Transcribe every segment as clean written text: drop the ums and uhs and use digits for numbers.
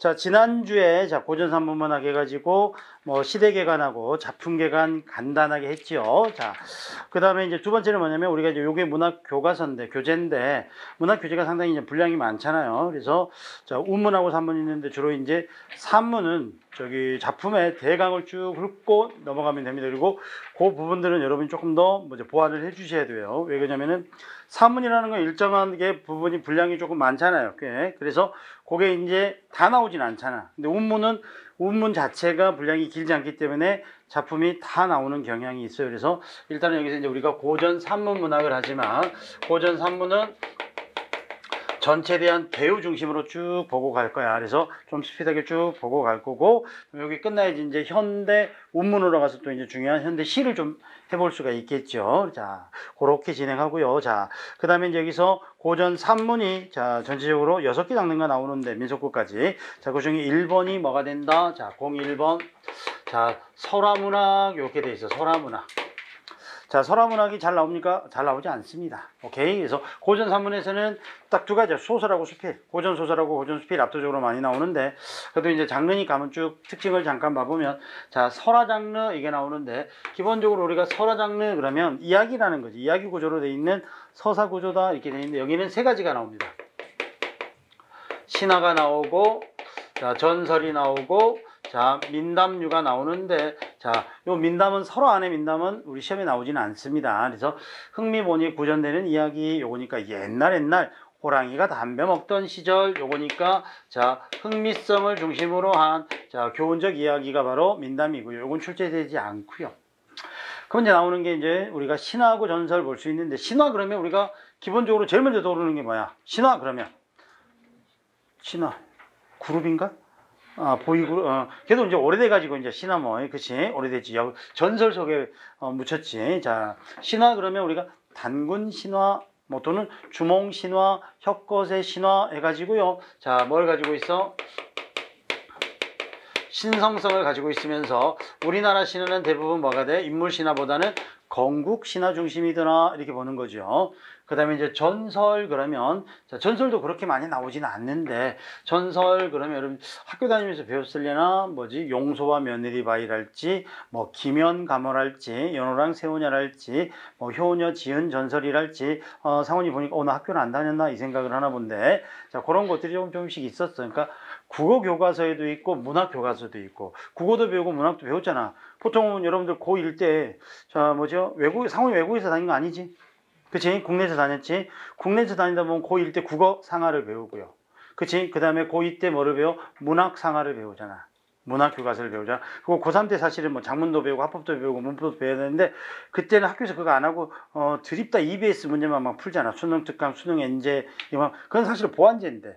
자, 지난주에 자, 고전산문문학 해가지고 뭐 시대개관하고 작품개관 간단하게 했지요. 자, 그 다음에 이제 두 번째는 뭐냐면 우리가 이제 요게 문학 교과서인데, 교재인데, 문학 교재가 상당히 이제 분량이 많잖아요. 그래서 자, 운문하고 산문이 있는데 주로 이제 산문은 저기 작품의 대강을 쭉 훑고 넘어가면 됩니다. 그리고 그 부분들은 여러분이 조금 더 뭐죠, 보완을 해 주셔야 돼요. 왜 그러냐면은 산문이라는 건 일정한 게 부분이 분량이 조금 많잖아요. 꽤. 그래서 그게 이제 다 나오진 않잖아. 근데 운문은 운문 자체가 분량이 길지 않기 때문에 작품이 다 나오는 경향이 있어요. 그래서 일단은 여기서 이제 우리가 고전 산문 문학을 하지만 고전 산문은 전체에 대한 배우 중심으로 쭉 보고 갈 거야. 그래서 좀 스피드하게 쭉 보고 갈 거고, 여기 끝나야지 이제 현대 운문으로 가서 또 이제 중요한 현대 시를 좀 해볼 수가 있겠죠. 자, 그렇게 진행하고요. 자, 그 다음에 이제 여기서 고전 산문이 자, 전체적으로 6개 장르가 나오는데, 민속구까지. 자, 그 중에 1번이 뭐가 된다? 자, 01번. 자, 설화문학, 이렇게 돼 있어. 설화문학. 자, 설화문학이 잘 나옵니까? 잘 나오지 않습니다. 오케이. 그래서 고전 산문에서는 딱 두 가지, 소설하고 수필. 고전 소설하고 고전 수필 압도적으로 많이 나오는데, 그래도 이제 장르니까 한번 쭉 특징을 잠깐 봐보면, 자, 설화 장르 이게 나오는데, 기본적으로 우리가 설화 장르 그러면 이야기라는 거지. 이야기 구조로 돼 있는 서사 구조다 이렇게 돼 있는데, 여기는 세 가지가 나옵니다. 신화가 나오고, 자, 전설이 나오고, 자, 민담류가 나오는데, 자, 요 민담은 서로 안에 민담은 우리 시험에 나오지는 않습니다. 그래서 흥미본이 구전되는 이야기, 요거니까 옛날 호랑이가 담배 먹던 시절, 요거니까 자, 흥미성을 중심으로 한 자, 교훈적 이야기가 바로 민담이고요. 요건 출제되지 않고요. 그럼 이제 나오는 게 이제 우리가 신화하고 전설 볼 수 있는데, 신화 그러면 우리가 기본적으로 제일 먼저 떠오르는 게 뭐야? 신화 그러면 신화 그룹인가? 아, 보이고, 걔도 이제 오래돼가지고, 이제 신화 뭐, 그치? 오래됐지. 전설 속에, 묻혔지. 자, 신화 그러면 우리가 단군 신화, 뭐 또는 주몽 신화, 혁거세 신화 해가지고요. 자, 뭘 가지고 있어? 신성성을 가지고 있으면서 우리나라 신화는 대부분 뭐가 돼? 인물 신화보다는 건국 신화 중심이더라 이렇게 보는 거죠. 그 다음에 이제 전설 그러면 자, 전설도 그렇게 많이 나오지는 않는데 전설 그러면 여러분 학교 다니면서 배웠을려나 뭐지 용소와 며느리 바이랄지 뭐 김연가모랄지 연호랑 세호냐랄지 뭐 효녀 지은 전설이랄지 상훈이 보니까 나 학교를 안 다녔나 이 생각을 하나 본데 자 그런 것들이 조금씩 있었어. 그러니까 국어 교과서에도 있고 문학 교과서도 있고 국어도 배우고 문학도 배웠잖아. 보통은 여러분들 고1 때 자 뭐죠 상훈이 외국에서 다닌 거 아니지? 그치? 국내에서 다녔지? 국내에서 다니다 보면 고1 때 국어 상하를 배우고요. 그치? 그 다음에 고2 때 뭐를 배워? 문학 상하를 배우잖아. 문학 교과서를 배우잖아. 그리고 고3 때 사실은 뭐 장문도 배우고 합법도 배우고 문법도 배워야 되는데 그때는 학교에서 그거 안 하고 드립다 EBS 문제만 막 풀잖아. 수능 특강, 수능 엔제 이거 그건 사실 보완제인데.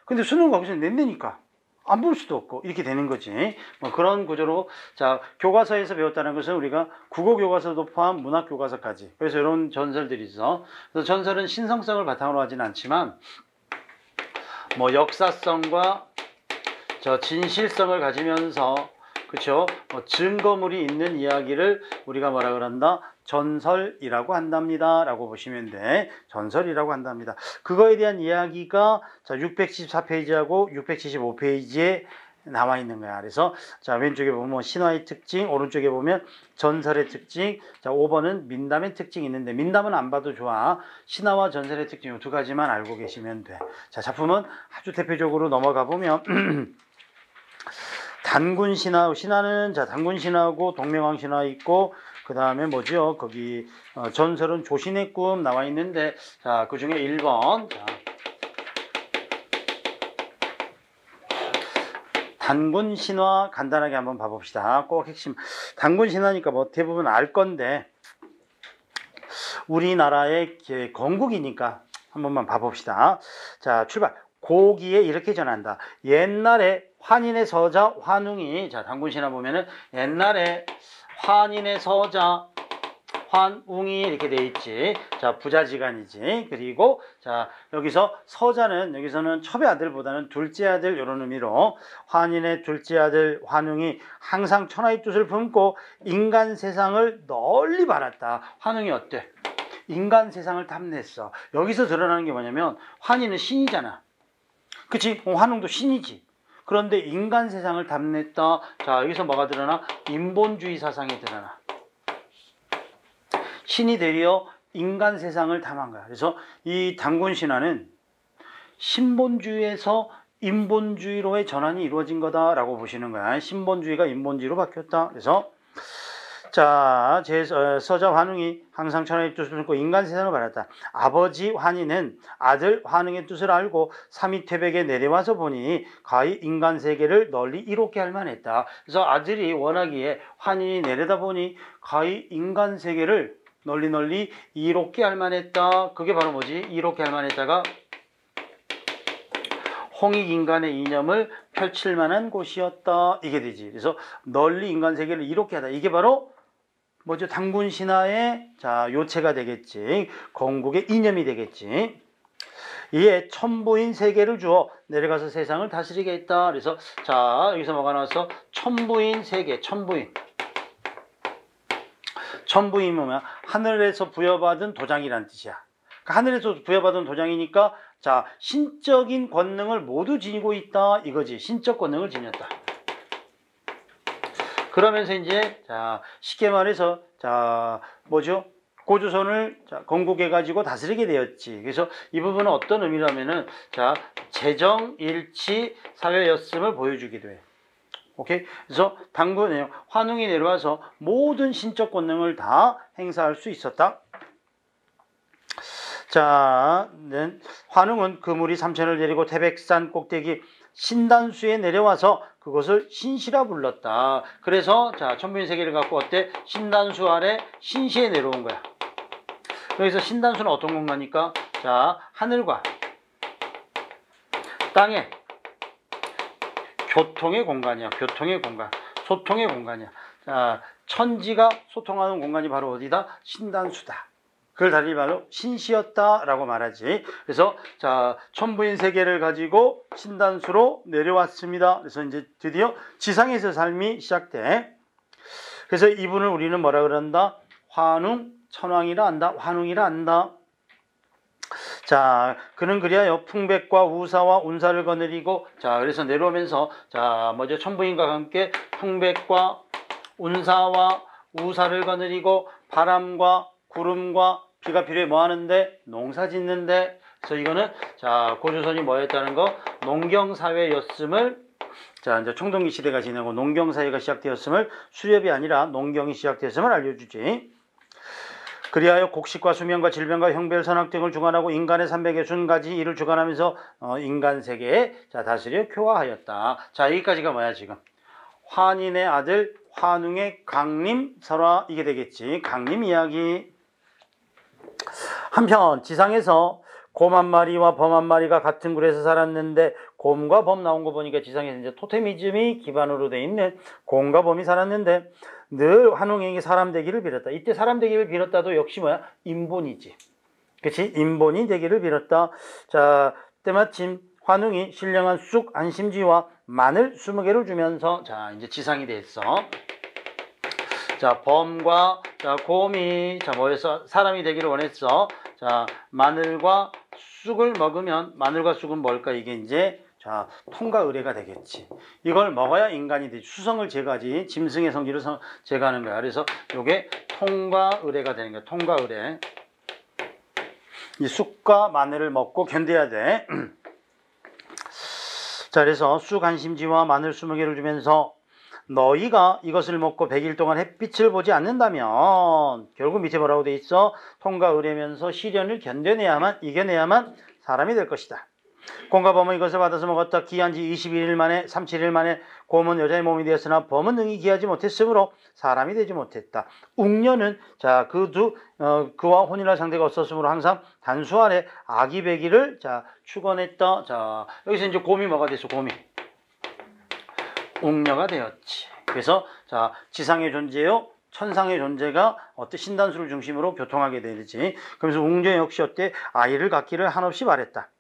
근데 수능 거기서 낸다니까. 안 볼 수도 없고 이렇게 되는 거지. 뭐 그런 구조로 자 교과서에서 배웠다는 것은 우리가 국어 교과서도 포함 문학 교과서까지. 그래서 이런 전설들이 있어. 그래서 전설은 신성성을 바탕으로 하지는 않지만 뭐 역사성과 저 진실성을 가지면서 그렇죠. 뭐 증거물이 있는 이야기를 우리가 뭐라 그런다? 전설이라고 한답니다. 라고 보시면 돼. 전설이라고 한답니다. 그거에 대한 이야기가 자 674페이지하고 675페이지에 나와 있는 거야. 그래서 자 왼쪽에 보면 신화의 특징, 오른쪽에 보면 전설의 특징, 자 5번은 민담의 특징이 있는데 민담은 안 봐도 좋아. 신화와 전설의 특징 이 두 가지만 알고 계시면 돼. 자 작품은 아주 대표적으로 넘어가 보면 단군 신화, 신화는 자 단군 신화하고 동명왕 신화 있고 그 다음에 뭐죠? 거기 전설은 조신의 꿈 나와 있는데 자 그 중에 1번 자, 단군 신화 간단하게 한번 봐봅시다. 꼭 핵심 단군 신화니까 뭐 대부분 알 건데 우리나라의 건국이니까 한 번만 봐봅시다. 자 출발. 고기에 이렇게 전한다. 옛날에 환인의 서자 환웅이 자 단군신화 보면은 옛날에 환인의 서자 환웅이 이렇게 돼 있지. 자 부자지간이지. 그리고 자 여기서 서자는 여기서는 첩의 아들보다는 둘째 아들 이런 의미로 환인의 둘째 아들 환웅이 항상 천하의 뜻을 품고 인간 세상을 널리 바랐다. 환웅이 어때? 인간 세상을 탐냈어. 여기서 드러나는 게 뭐냐면 환인은 신이잖아. 그치? 환웅도 신이지. 그런데 인간 세상을 담냈다. 자, 여기서 뭐가 드러나? 인본주의 사상이 드러나. 신이 되려 인간 세상을 담은 거야. 그래서 이 단군 신화는 신본주의에서 인본주의로의 전환이 이루어진 거다라고 보시는 거야. 신본주의가 인본주의로 바뀌었다. 그래서 자, 서자 환웅이 항상 천하의 뜻을 품고 인간 세상을 바랐다. 아버지 환희는 아들 환웅의 뜻을 알고 삼위태백에 내려와서 보니 가히 인간 세계를 널리 이롭게 할 만했다. 그래서 아들이 원하기에 환희 내려다 보니 가히 인간 세계를 널리 이롭게 할 만했다. 그게 바로 뭐지? 이롭게 할 만했다가 홍익인간의 이념을 펼칠 만한 곳이었다. 이게 되지. 그래서 널리 인간 세계를 이롭게 하다. 이게 바로 뭐죠? 단군 신화의 자 요체가 되겠지. 건국의 이념이 되겠지. 이에 천부인 세계를 주어 내려가서 세상을 다스리게 했다. 그래서 자 여기서 뭐가 나왔어? 천부인 세계, 천부인. 천부인 뭐냐? 하늘에서 부여받은 도장이란 뜻이야. 그러니까 하늘에서 부여받은 도장이니까 자 신적인 권능을 모두 지니고 있다 이거지. 신적 권능을 지녔다. 그러면서 이제 자 쉽게 말해서 자 뭐죠? 고조선을 자, 건국해 가지고 다스리게 되었지. 그래서 이 부분은 어떤 의미라면은 자 재정일치 사회였음을 보여주기도 해. 오케이. 그래서 당군에 환웅이 내려와서 모든 신적 권능을 다 행사할 수 있었다. 자, 환웅은 그물이 삼천을 내리고 태백산 꼭대기 신단수에 내려와서 그것을 신시라 불렀다. 그래서 자 천부인 세계를 갖고 어때? 신단수 아래 신시에 내려온 거야. 여기서 신단수는 어떤 공간입니까? 자 하늘과 땅의 교통의 공간이야. 교통의 공간, 소통의 공간이야. 자 천지가 소통하는 공간이 바로 어디다? 신단수다. 그걸 다리 바로 신시였다라고 말하지. 그래서 자 천부인 세계를 가지고 신단수로 내려왔습니다. 그래서 이제 드디어 지상에서 삶이 시작돼. 그래서 이분을 우리는 뭐라 그런다? 환웅 천왕이라 한다. 환웅이라 한다. 자 그는 그리하여 풍백과 우사와 운사를 거느리고 자 그래서 내려오면서 자 먼저 천부인과 함께 풍백과 운사와 우사를 거느리고 바람과 구름과 비가 필요해 뭐 하는데? 농사 짓는데. 그래서 이거는 자 고조선이 뭐였다는 거? 농경사회였음을 자 이제 청동기 시대가 지나고 농경사회가 시작되었음을 수렵이 아니라 농경이 시작되었음을 알려주지. 그리하여 곡식과 수명과 질병과 형별 선악 등을 주관하고 인간의 360가지 일을 주관하면서 인간 세계에 자 다스려 교화하였다. 자 여기까지가 뭐야 지금? 환인의 아들 환웅의 강림 설화 이게 되겠지. 강림 이야기. 한편 지상에서 곰 한 마리와 범 한 마리가 같은 굴에서 살았는데 곰과 범 나온 거 보니까 지상에서 이제 토테미즘이 기반으로 돼 있는 곰과 범이 살았는데 늘 환웅에게 사람 되기를 빌었다. 이때 사람 되기를 빌었다도 역시 뭐야? 인본이지. 그치? 인본이 되기를 빌었다. 자, 때마침 환웅이 신령한 쑥 안심지와 마늘 20개를 주면서 자, 이제 지상이 됐어. 자, 범과 자, 곰이 자, 뭐해서 사람이 되기를 원했어. 자, 마늘과 쑥을 먹으면 마늘과 쑥은 뭘까? 이게 이제 자, 통과 의례가 되겠지. 이걸 먹어야 인간이 되지. 수성을 제거하지. 짐승의 성질을 제거하는 거야. 그래서 이게 통과 의례가 되는 거야. 통과 의례. 이 쑥과 마늘을 먹고 견뎌야 돼. 자, 그래서 쑥 한심지와 마늘 20개를 주면서 너희가 이것을 먹고 100일 동안 햇빛을 보지 않는다면 결국 밑에 뭐라고 돼 있어? 통과 의례면서 시련을 견뎌내야만 이겨내야만 사람이 될 것이다. 곰과 범은 이것을 받아서 먹었다. 기한 지 21일 만에 37일 만에 곰은 여자의 몸이 되었으나 범은 능히 기하지 못했으므로 사람이 되지 못했다. 웅녀는 자 그와 혼인할 상대가 없었으므로 항상 단수 아래 아기 배기를 자 축원했다. 자 여기서 이제 곰이 뭐가 됐어? 곰이 웅녀가 되었지. 그래서 자 지상의 존재요 천상의 존재가 어때 신단수를 중심으로 교통하게 되지. 그러면서 웅녀 역시 어때 아이를 갖기를 한없이 바랬다.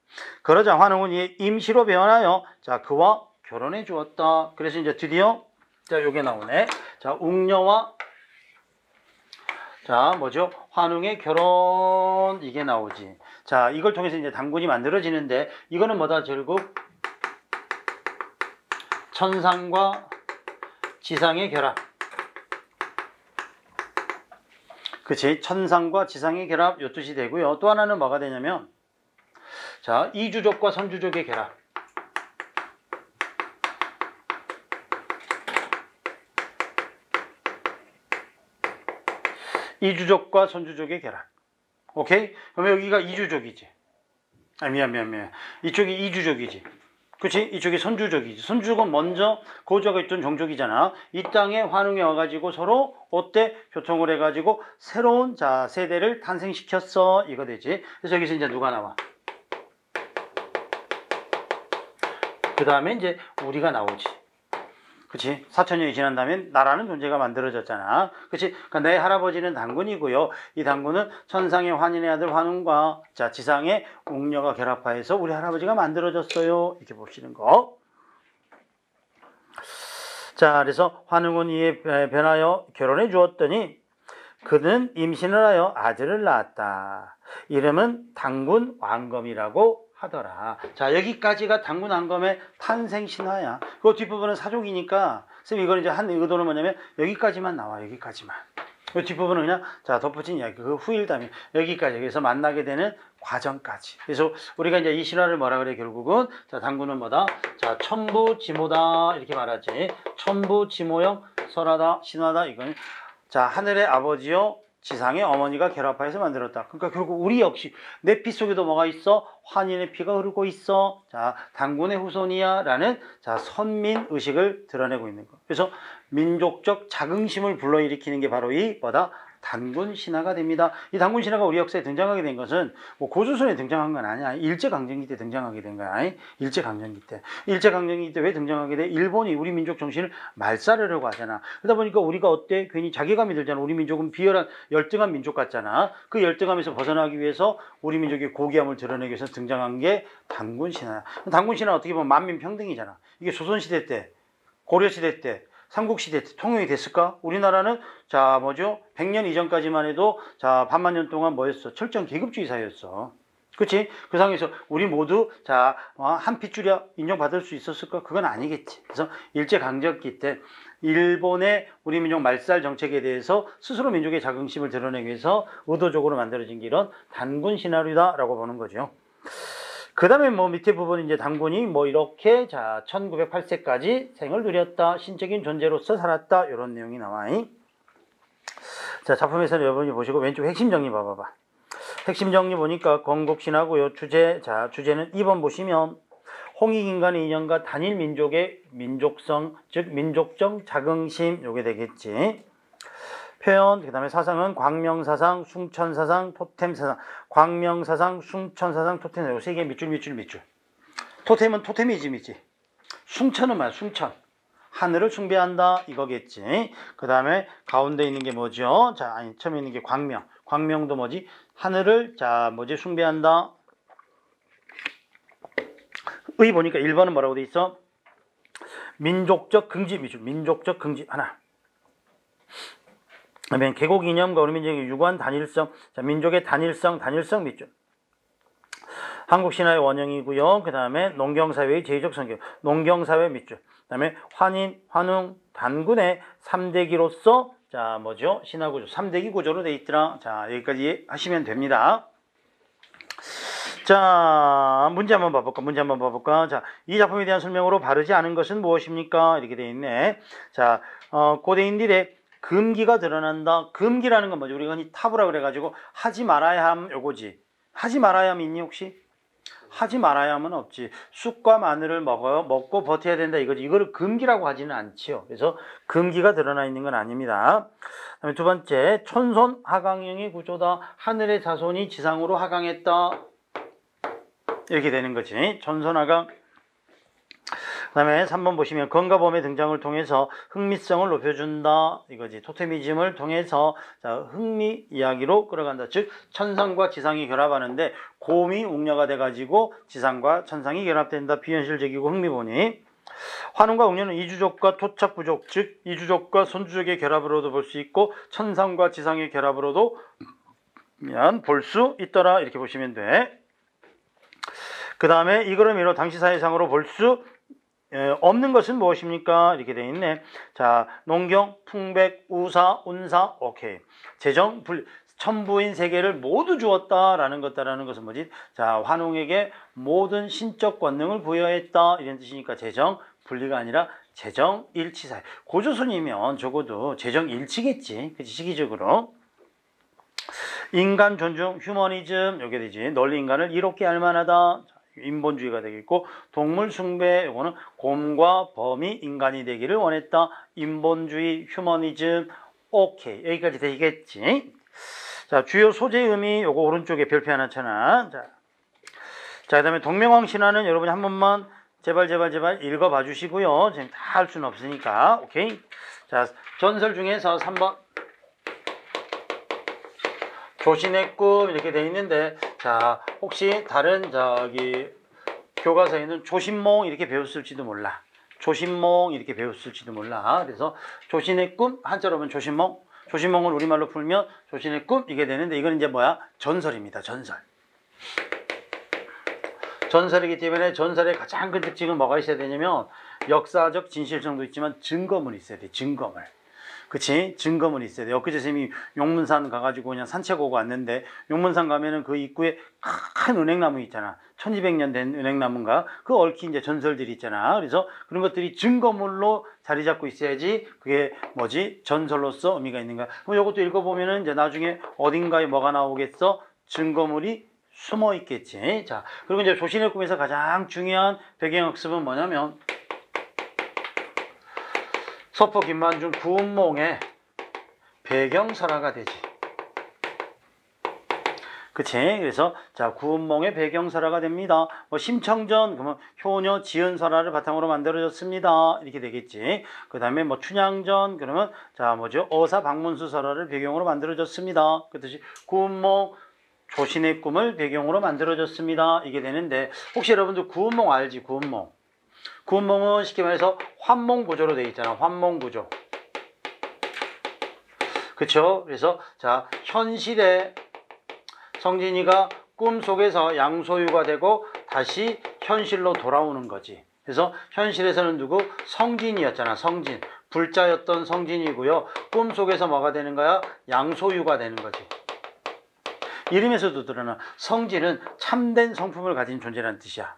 그러자 환웅은 이 임시로 변하여 자 그와 결혼해 주었다. 그래서 이제 드디어 자 요게 나오네. 자 웅녀와 자 뭐죠? 환웅의 결혼 이게 나오지. 자 이걸 통해서 이제 단군이 만들어지는데 이거는 뭐다? 결국 천상과 지상의 결합. 그치? 천상과 지상의 결합 요 뜻이 되고요. 또 하나는 뭐가 되냐면 자, 이주족과 선주족의 결합. 이주족과 선주족의 결합. 오케이? 그러면 여기가 이주족이지. 아, 미안. 이쪽이 이주족이지. 그치? 이쪽이 선주족이지. 선주족은 먼저 거주하고 있던 종족이잖아. 이 땅에 환웅이 와가지고 서로 어때? 교통을 해가지고 새로운 자, 세대를 탄생시켰어. 이거 되지. 그래서 여기서 이제 누가 나와? 그 다음에 이제 우리가 나오지. 그치? 4000년이 지난 다음에 나라는 존재가 만들어졌잖아. 그치? 그러니까 내 할아버지는 단군이고요. 이 단군은 천상의 환인의 아들 환웅과 자, 지상의 웅녀가 결합하여서 우리 할아버지가 만들어졌어요. 이렇게 보시는 거. 자, 그래서 환웅은 이에 변하여 결혼해 주었더니 그는 임신을 하여 아들을 낳았다. 이름은 단군 왕검이라고 하더라. 자, 여기까지가 단군 왕검의 탄생 신화야. 그 뒷부분은 사족이니까 선생님 이거는 이제 한 의도는 뭐냐면 여기까지만 나와. 여기까지만. 그 뒷부분은 그냥 자, 덧붙인 이야기. 그 후일담이 여기까지. 그래서 만나게 되는 과정까지. 그래서 우리가 이제 이 신화를 뭐라 그래? 결국은 자, 단군은 뭐다? 자, 천부지모다 이렇게 말하지. 천부지모형 설하다 신화다. 이거는 자, 하늘의 아버지요 지상의 어머니가 결합하여서 만들었다. 그러니까 결국 우리 역시 내 피 속에도 뭐가 있어? 환인의 피가 흐르고 있어. 자, 단군의 후손이야 라는 자, 선민 의식을 드러내고 있는 거. 그래서 민족적 자긍심을 불러일으키는 게 바로 이 뭐다? 단군 신화가 됩니다. 이 단군 신화가 우리 역사에 등장하게 된 것은 뭐 고조선에 등장한 건 아니야. 일제강점기 때 등장하게 된 거야. 일제강점기 때. 일제강점기 때 왜 등장하게 돼? 일본이 우리 민족 정신을 말살하려고 하잖아. 그러다 보니까 우리가 어때? 괜히 자괴감이 들잖아. 우리 민족은 비열한 열등한 민족 같잖아. 그 열등감에서 벗어나기 위해서 우리 민족의 고귀함을 드러내기 위해서 등장한 게 단군 신화야. 단군 신화는 어떻게 보면 만민평등이잖아. 이게 조선시대 때, 고려시대 때, 삼국시대 때 통용이 됐을까? 우리나라는 자 뭐죠? 100년 이전까지만 해도 자 반만 년 동안 뭐였어? 철저한 계급주의 사회였어. 그치? 그 상황에서 우리 모두 자 한 핏줄이야 인정받을 수 있었을까? 그건 아니겠지. 그래서 일제강점기 때 일본의 우리 민족 말살 정책에 대해서 스스로 민족의 자긍심을 드러내기 위해서 의도적으로 만들어진 게 이런 단군 시나리오다라고 보는 거죠. 그 다음에 뭐 밑에 부분 이제 단군이 뭐 이렇게 자 1908세까지 생을 누렸다. 신적인 존재로서 살았다. 이런 내용이 나와. 자, 작품에서는 여러분이 보시고 왼쪽 핵심 정리 봐봐봐. 핵심 정리 보니까 건국신화고요. 주제, 자 주제는 2번 보시면 홍익인간의 인연과 단일 민족의 민족성, 즉 민족적 자긍심 요게 되겠지. 표현, 그 다음에 사상은 광명사상, 숭천사상, 토템사상. 광명사상, 숭천사상, 토템. 요 세 개 밑줄. 토템은 토테미즘이지. 숭천은 뭐야? 숭천. 하늘을 숭배한다 이거겠지. 그 다음에 가운데 있는 게 뭐죠? 자, 아니 처음에 있는 게 광명. 광명도 뭐지? 하늘을 자 뭐지? 숭배한다. 의 보니까 1번은 뭐라고 돼 있어? 민족적 긍지 밑줄. 민족적 긍지 하나. 그러면 계곡 이념과 우리 민족의 유구한 단일성, 자, 민족의 단일성 밑줄. 한국 신화의 원형이고요. 그 다음에 농경사회의 제의적 성격, 농경사회 밑줄. 그 다음에 환인, 환웅, 단군의 3대기로서 자 뭐죠? 신화구조, 3대기 구조로 돼 있더라. 자 여기까지 하시면 됩니다. 자 문제 한번 봐볼까? 자, 이 작품에 대한 설명으로 바르지 않은 것은 무엇입니까? 이렇게 돼 있네. 자 고대인들의 금기가 드러난다. 금기라는 건 뭐죠? 우리가 흔히 타부라 그래가지고 하지 말아야 함 요거지. 하지 말아야 함 있니 혹시? 하지 말아야 함은 없지. 쑥과 마늘을 먹고 버텨야 된다 이거지. 이거를 금기라고 하지는 않지요. 그래서 금기가 드러나 있는 건 아닙니다. 그다음에 두 번째, 천손 하강형의 구조다. 하늘의 자손이 지상으로 하강했다. 이렇게 되는 거지. 천손 하강. 그 다음에 3번 보시면 건가범의 등장을 통해서 흥미성을 높여준다 이거지. 토테미즘을 통해서 자, 흥미 이야기로 끌어간다. 즉 천상과 지상이 결합하는데 곰이 웅녀가 돼가지고 지상과 천상이 결합된다. 비현실적이고 흥미보니. 환웅과 웅녀는 이주족과 토착부족 즉 이주족과 손주족의 결합으로도 볼 수 있고 천상과 지상의 결합으로도 볼 수 있더라 이렇게 보시면 돼. 그 다음에 이거를 미뤄 당시 사회상으로 볼 수 없는 것은 무엇입니까? 이렇게 돼 있네. 자, 농경, 풍백, 우사, 운사, 오케이. 재정, 천부인 세 개를 모두 주었다라는 것은 뭐지? 자, 환웅에게 모든 신적 권능을 부여했다 이런 뜻이니까 재정, 분리가 아니라 재정, 일치사회. 고조선이면 적어도 재정 일치겠지. 그치? 시기적으로. 인간 존중, 휴머니즘, 여기 되지. 널리 인간을 이롭게 할 만하다. 인본주의가 되겠고, 동물 숭배, 이거는 곰과 범이 인간이 되기를 원했다. 인본주의, 휴머니즘, 오케이. 여기까지 되겠지. 자, 주요 소재 의미, 요거 오른쪽에 별표 하나 쳐놔. 자, 그 다음에 동명왕 신화는 여러분이 한 번만 제발 읽어봐 주시고요. 지금 다 할 수는 없으니까. 오케이. 자, 전설 중에서 3번. 조신의 꿈 이렇게 돼 있는데, 자, 혹시 다른 교과서에는 조신몽 이렇게 배웠을지도 몰라. 조신몽 이렇게 배웠을지도 몰라. 그래서 조신의 꿈 한자로 하면 조신몽. 조신몽을 우리말로 풀면 조신의 꿈 이게 되는데, 이건 이제 뭐야? 전설입니다. 전설. 전설이기 때문에 전설의 가장 큰 특징은 뭐가 있어야 되냐면, 역사적 진실성도 있지만 증거물이 있어야 돼. 증거물. 그치? 증거물이 있어야 돼. 엊그제 선생님이 용문산 가가지고 그냥 산책 오고 왔는데, 용문산 가면은 그 입구에 큰 은행나무 있잖아. 1200년 된 은행나무인가? 그 얽힌 이제 전설들이 있잖아. 그래서 그런 것들이 증거물로 자리 잡고 있어야지 그게 뭐지? 전설로서 의미가 있는가. 그럼 이것도 읽어보면은 이제 나중에 어딘가에 뭐가 나오겠어? 증거물이 숨어 있겠지. 자, 그리고 이제 조신의 꿈에서 가장 중요한 배경학습은 뭐냐면, 서포 김만중 구운몽의 배경설화가 되지. 그치? 그래서, 자, 구운몽의 배경설화가 됩니다. 뭐, 심청전, 그러면 효녀 지은설화를 바탕으로 만들어졌습니다. 이렇게 되겠지. 그 다음에 뭐, 춘향전, 그러면, 자, 뭐죠? 어사 박문수 설화를 배경으로 만들어졌습니다. 그 뜻이 구운몽, 조신의 꿈을 배경으로 만들어졌습니다. 이게 되는데, 혹시 여러분들 구운몽 알지? 구운몽. 구운몽은 쉽게 말해서 환몽 구조로 되어 있잖아. 환몽 구조. 그쵸? 그래서, 자, 현실에 성진이가 꿈속에서 양소유가 되고 다시 현실로 돌아오는 거지. 그래서 현실에서는 누구? 성진이었잖아. 성진. 불자였던 성진이고요. 꿈속에서 뭐가 되는 거야? 양소유가 되는 거지. 이름에서도 드러나. 성진은 참된 성품을 가진 존재라는 뜻이야.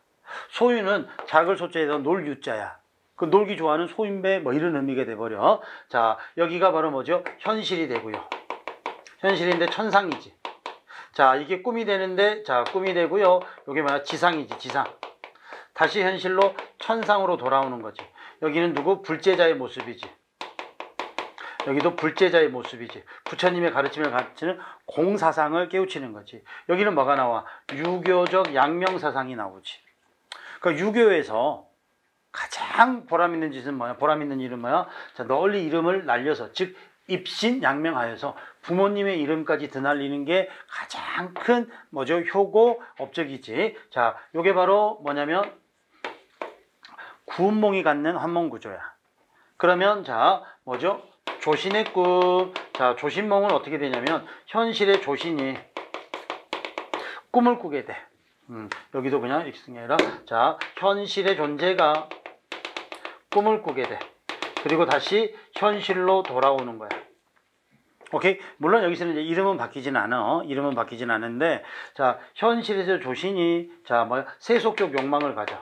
소유는 작을 소자에서 놀 유자야. 그 놀기 좋아하는 소인배 뭐 이런 의미가 돼버려. 자, 여기가 바로 뭐죠? 현실이 되고요. 현실인데 천상이지. 자, 이게 꿈이 되는데, 자, 꿈이 되고요. 여기 뭐야? 지상이지, 지상. 다시 현실로 천상으로 돌아오는 거지. 여기는 누구? 불제자의 모습이지. 여기도 불제자의 모습이지. 부처님의 가르침을 가르치는 공사상을 깨우치는 거지. 여기는 뭐가 나와? 유교적 양명사상이 나오지. 그 유교에서 가장 보람 있는 짓은 뭐야? 보람 있는 일은 뭐야? 자, 널리 이름을 날려서, 즉 입신양명하여서 부모님의 이름까지 드날리는 게 가장 큰 뭐죠? 효고 업적이지. 자, 요게 바로 뭐냐면 구운몽이 갖는 환몽구조야. 그러면 자, 뭐죠? 조신의 꿈. 자, 조신몽은 어떻게 되냐면 현실의 조신이 꿈을 꾸게 돼. 여기도 그냥 이렇게 쓰는 게 아니라, 자, 현실의 존재가 꿈을 꾸게 돼. 그리고 다시 현실로 돌아오는 거야. 오케이? 물론 여기서는 이제 이름은 바뀌진 않아. 이름은 바뀌진 않은데, 자, 현실에서 조신이, 자, 뭐야? 세속적 욕망을 가져.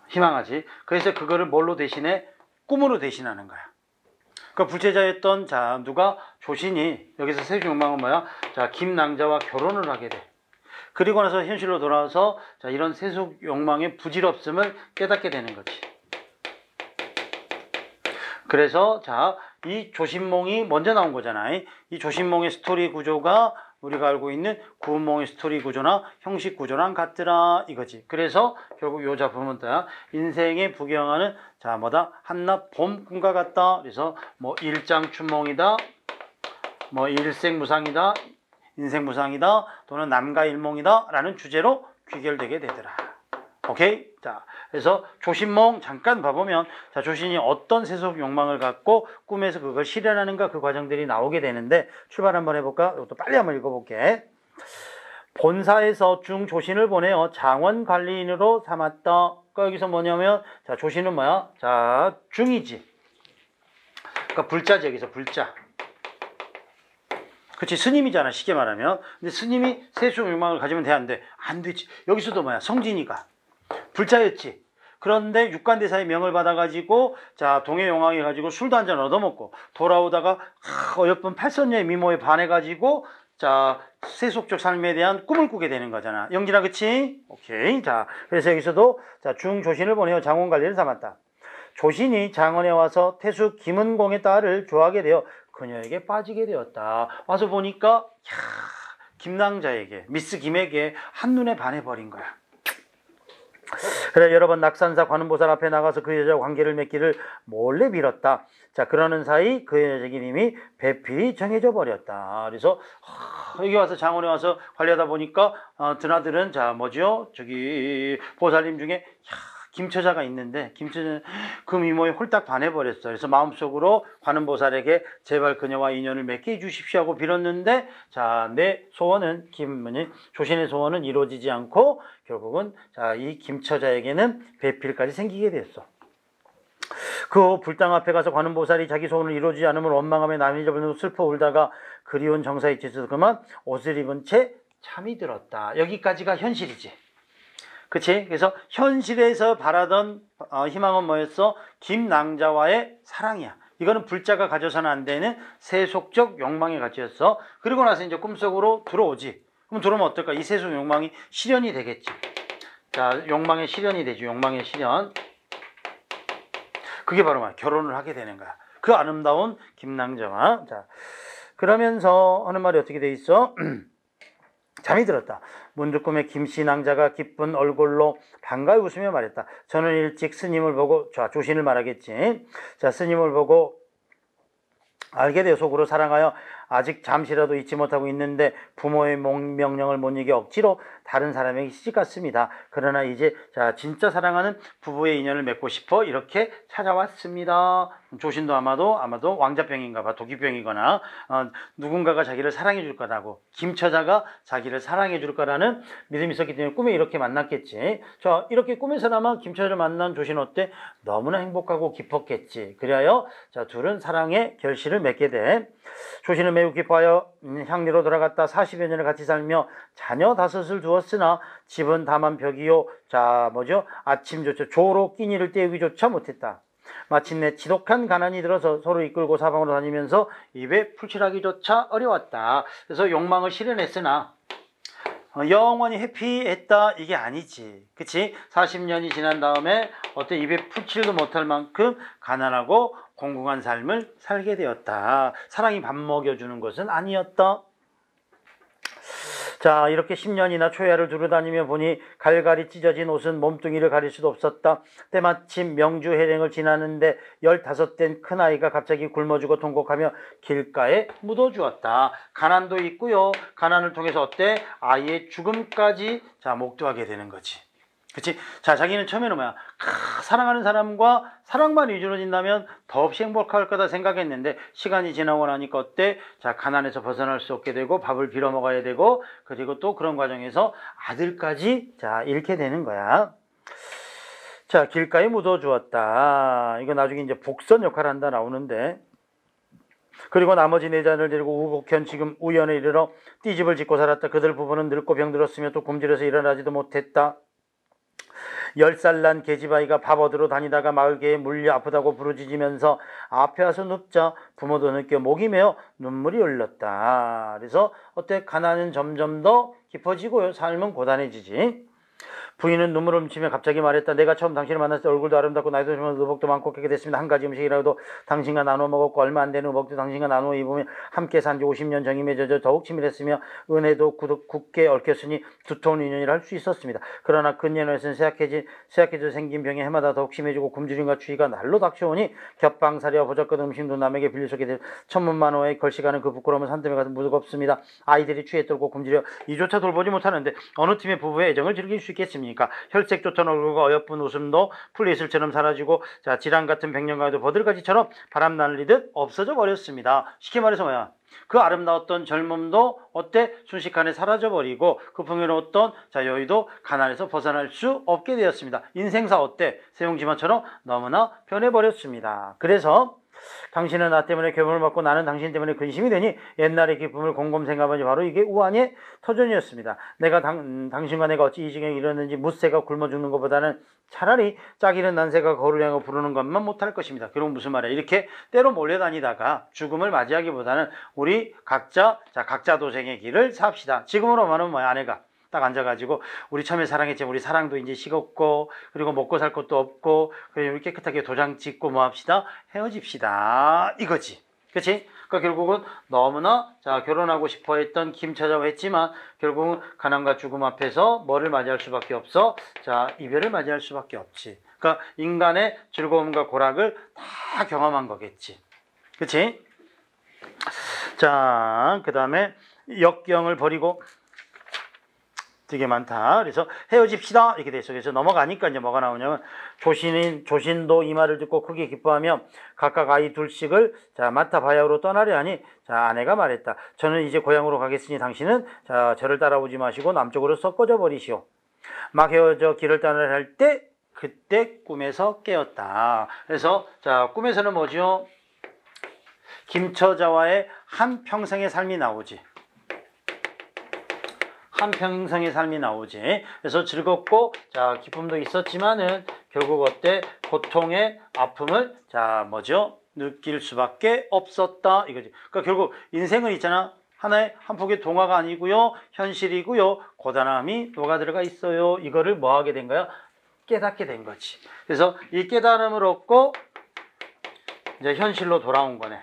희망하지. 그래서 그거를 뭘로 대신해? 꿈으로 대신하는 거야. 그 불제자였던, 자, 누가? 조신이, 여기서 세속 욕망은 뭐야? 자, 김낭자와 결혼을 하게 돼. 그리고 나서 현실로 돌아와서, 자, 이런 세속 욕망의 부질없음을 깨닫게 되는 거지. 그래서, 자, 이 조신몽이 먼저 나온 거잖아. 이 조신몽의 스토리 구조가 우리가 알고 있는 구운몽의 스토리 구조나 형식 구조랑 같더라 이거지. 그래서 결국 이 작품은 인생에 부경하는, 자, 뭐다? 한낮 봄 꿈과 같다. 그래서 뭐 일장춘몽이다, 뭐 일생무상이다, 인생무상이다, 또는 남가일몽이다 라는 주제로 귀결되게 되더라. 오케이? 자, 그래서 조신몽 잠깐 봐보면, 자, 조신이 어떤 세속 욕망을 갖고 꿈에서 그걸 실현하는가, 그 과정들이 나오게 되는데, 출발 한번 해볼까? 이것도 빨리 한번 읽어볼게. 본사에서 중조신을 보내어 장원관리인으로 삼았다. 그러니까 여기서 뭐냐면 자 조신은 뭐야? 자 중이지. 그러니까 불자지 여기서 불자. 그렇지 스님이잖아 쉽게 말하면. 근데 스님이 세속욕망을 가지면 돼 안 돼? 안 되지. 여기서도 뭐야? 성진이가 불자였지. 그런데 육관대사의 명을 받아가지고 자 동해용왕이 가지고 술도 한잔 얻어먹고 돌아오다가 어여쁜 팔선녀의 미모에 반해가지고 자 세속적 삶에 대한 꿈을 꾸게 되는 거잖아. 영진아 그치? 오케이. 자 그래서 여기서도 자 중조신을 보내어 장원관리를 삼았다. 조신이 장원에 와서 태수 김은공의 딸을 좋아하게 되어 그녀에게 빠지게 되었다. 와서 보니까 김낭자에게 미스 김에게 한눈에 반해버린 거야. 그래 여러 번 낙산사 관음보살 앞에 나가서 그 여자와 관계를 맺기를 몰래 빌었다. 자 그러는 사이 그 여자에게 이미 배필이 정해져 버렸다. 그래서 여기 와서 장원에 와서 관리하다 보니까 드나들은 자 뭐죠? 저기 보살님 중에 김처자가 있는데 김처자 그 미모에 홀딱 반해버렸어. 그래서 마음속으로 관음보살에게 제발 그녀와 인연을 맺게 해주십시오 하고 빌었는데 자 내 소원은 조신의 소원은 이루어지지 않고 결국은 자 이 김처자에게는 배필까지 생기게 됐어. 그 불당 앞에 가서 관음보살이 자기 소원을 이루어지지 않으면 원망하며 남이 접어들고 슬퍼 울다가 그리운 정사에 지쳐서 그만 옷을 입은 채 잠이 들었다. 여기까지가 현실이지. 그치? 그래서 현실에서 바라던 희망은 뭐였어? 김낭자와의 사랑이야. 이거는 불자가 가져서는 안 되는 세속적 욕망의 가치였어. 그리고 나서 이제 꿈속으로 들어오지. 그럼 들어오면 어떨까? 이 세속 욕망이 실현이 되겠지. 자, 욕망의 실현이 되지. 욕망의 실현. 그게 바로 뭐야? 결혼을 하게 되는 거야. 그 아름다운 김낭자와. 자, 그러면서 하는 말이 어떻게 돼 있어? 잠이 들었다. 문득 꿈에 김씨낭자가 기쁜 얼굴로 반가이 웃으며 말했다. 저는 일찍 스님을 보고 자 조신을 말하겠지. 자 스님을 보고 알게 되어 속으로 사랑하여 아직 잠시라도 잊지 못하고 있는데 부모의 명령을 못 이겨 억지로 다른 사람에게 시집갔습니다. 그러나 이제 자 진짜 사랑하는 부부의 인연을 맺고 싶어 이렇게 찾아왔습니다. 조신도 아마도 왕자병인가 봐. 도기병이거나 누군가가 자기를 사랑해 줄 거라고 김처자가 자기를 사랑해 줄 거라는 믿음이 있었기 때문에 꿈에 이렇게 만났겠지. 자 이렇게 꿈에서나마 김처자를 만난 조신 어때? 너무나 행복하고 기뻤겠지. 그리하여 자 둘은 사랑의 결실을 맺게 돼. 조신은 매우 기뻐하여 향리로 돌아갔다 40여 년을 같이 살며 자녀 5을 두었으나 집은 다만 벽이요. 자 뭐죠? 아침조차 조로 끼니를 때우기조차 못했다. 마침내 지독한 가난이 들어서 서로 이끌고 사방으로 다니면서 입에 풀칠하기조차 어려웠다. 그래서 욕망을 실현했으나 영원히 해피했다 이게 아니지. 그치? 40년이 지난 다음에 어때 입에 풀칠도 못할 만큼 가난하고 공공한 삶을 살게 되었다. 사랑이 밥 먹여주는 것은 아니었다. 자 이렇게 10년이나 초야를 두루 다니며 보니 갈갈이 찢어진 옷은 몸뚱이를 가릴 수도 없었다. 때마침 명주 해령을 지나는데 15된 큰아이가 갑자기 굶어 죽어 통곡하며 길가에 묻어주었다. 가난도 있고요. 가난을 통해서 어때? 아이의 죽음까지 자 목도하게 되는 거지. 그치? 자, 자기는 처음에는 뭐야? 사랑하는 사람과 사랑만 이루어진다면 더없이 행복할 거다 생각했는데 시간이 지나고 나니까 어때? 자, 가난에서 벗어날 수 없게 되고 밥을 빌어 먹어야 되고 그리고 또 그런 과정에서 아들까지 자, 잃게 되는 거야. 자, 길가에 묻어 주었다. 이거 나중에 이제 복선 역할을 한다 나오는데 그리고 나머지 4자를 데리고 우곡현 지금 우연에 이르러 띠집을 짓고 살았다. 그들 부부는 늙고 병들었으며 또 굶주려서 일어나지도 못했다. 10살 난 계집아이가 밥 얻으러 다니다가 마을개에 물려 아프다고 부르짖으면서 앞에 와서 눕자 부모도 느껴 목이 메어 눈물이 흘렀다. 그래서 어때? 가난은 점점 더 깊어지고요. 삶은 고단해지지. 부인은 눈물을 훔치며 갑자기 말했다. 내가 처음 당신을 만났을 때 얼굴도 아름답고 나이도 젊어서 의복도 많고 그렇게 됐습니다. 한 가지 음식이라도 당신과 나눠 먹었고 얼마 안 되는 의복도 당신과 나누어 입으며 함께 산지 50년 정이 맺어져 더욱 치밀했으며 은혜도 굳게 얽혔으니 두터운 인연이라 할 수 있었습니다. 그러나 근년에서는 쇠약해져 생긴 병에 해마다 더욱 심해지고 굶주림과 추위가 날로 닥쳐오니 겹방사리와 보잘것 음식도 남에게 빌릴 수 있게 될 천문만호에 걸식하는 그 부끄러움은 산더미 가서 무겁습니다. 아이들이 추위에 떨고 굶주려 이조차 돌보지 못하는데 어느 팀의 부부의 애정을 즐길 수 수 있겠습니까? 혈색 좋던 얼굴과 어여쁜 웃음도 풀이슬처럼 사라지고 자 지랑 같은 백년가도 버들가지처럼 바람 날리듯 없어져 버렸습니다. 쉽게 말해서 뭐야? 그 아름다웠던 젊음도 어때? 순식간에 사라져버리고 그 풍요로웠던 자 여유도 가난에서 벗어날 수 없게 되었습니다. 인생사 어때? 세용지마처럼 너무나 변해버렸습니다. 그래서 당신은 나 때문에 괴로움을 받고 나는 당신 때문에 근심이 되니 옛날의 기쁨을 곰곰 생각하니 바로 이게 우환의 터전이었습니다. 내가 당신과 내가 어찌 이 지경에 이르렀는지 무새가 굶어 죽는 것보다는 차라리 짝이른 난새가 거울을 향하고 부르는 것만 못할 것입니다. 결국 무슨 말이야? 이렇게 때로 몰려다니다가 죽음을 맞이하기보다는 우리 각자 도생의 길을 삽시다. 지금으로 말하면 뭐야? 아내가 딱 앉아가지고 우리 처음에 사랑했지만 우리 사랑도 이제 식었고 그리고 먹고 살 것도 없고 그래 우리 깨끗하게 도장 찍고 뭐 합시다? 헤어집시다. 이거지. 그치? 그러니까 결국은 너무나 자 결혼하고 싶어 했던 김처자와 했지만 결국은 가난과 죽음 앞에서 뭐를 맞이할 수밖에 없어? 자 이별을 맞이할 수밖에 없지. 그러니까 인간의 즐거움과 고락을 다 경험한 거겠지. 그치? 자 그 다음에 역경을 버리고 되게 많다. 그래서 헤어집시다 이렇게 돼 있어. 그래서 넘어가니까 이제 뭐가 나오냐면 조신도 이 말을 듣고 크게 기뻐하며 각각 아이 둘씩을 자 마타 바야흐로 떠나려 하니 자 아내가 말했다. 저는 이제 고향으로 가겠으니 당신은 자 저를 따라오지 마시고 남쪽으로 썩어져 버리시오. 막 헤어져 길을 떠나려 할 때 그때 꿈에서 깨었다. 그래서 자 꿈에서는 뭐죠? 김처자와의 한 평생의 삶이 나오지. 한평생의 삶이 나오지. 그래서 즐겁고 자 기쁨도 있었지만은 결국 어때? 고통의 아픔을 자 뭐죠? 느낄 수밖에 없었다 이거지. 그러니까 결국 인생은 있잖아. 하나의 한 폭의 동화가 아니고요. 현실이고요. 고단함이 녹아 들어가 있어요. 이거를 뭐 하게 된 거야? 깨닫게 된 거지. 그래서 이 깨달음을 얻고 이제 현실로 돌아온 거네.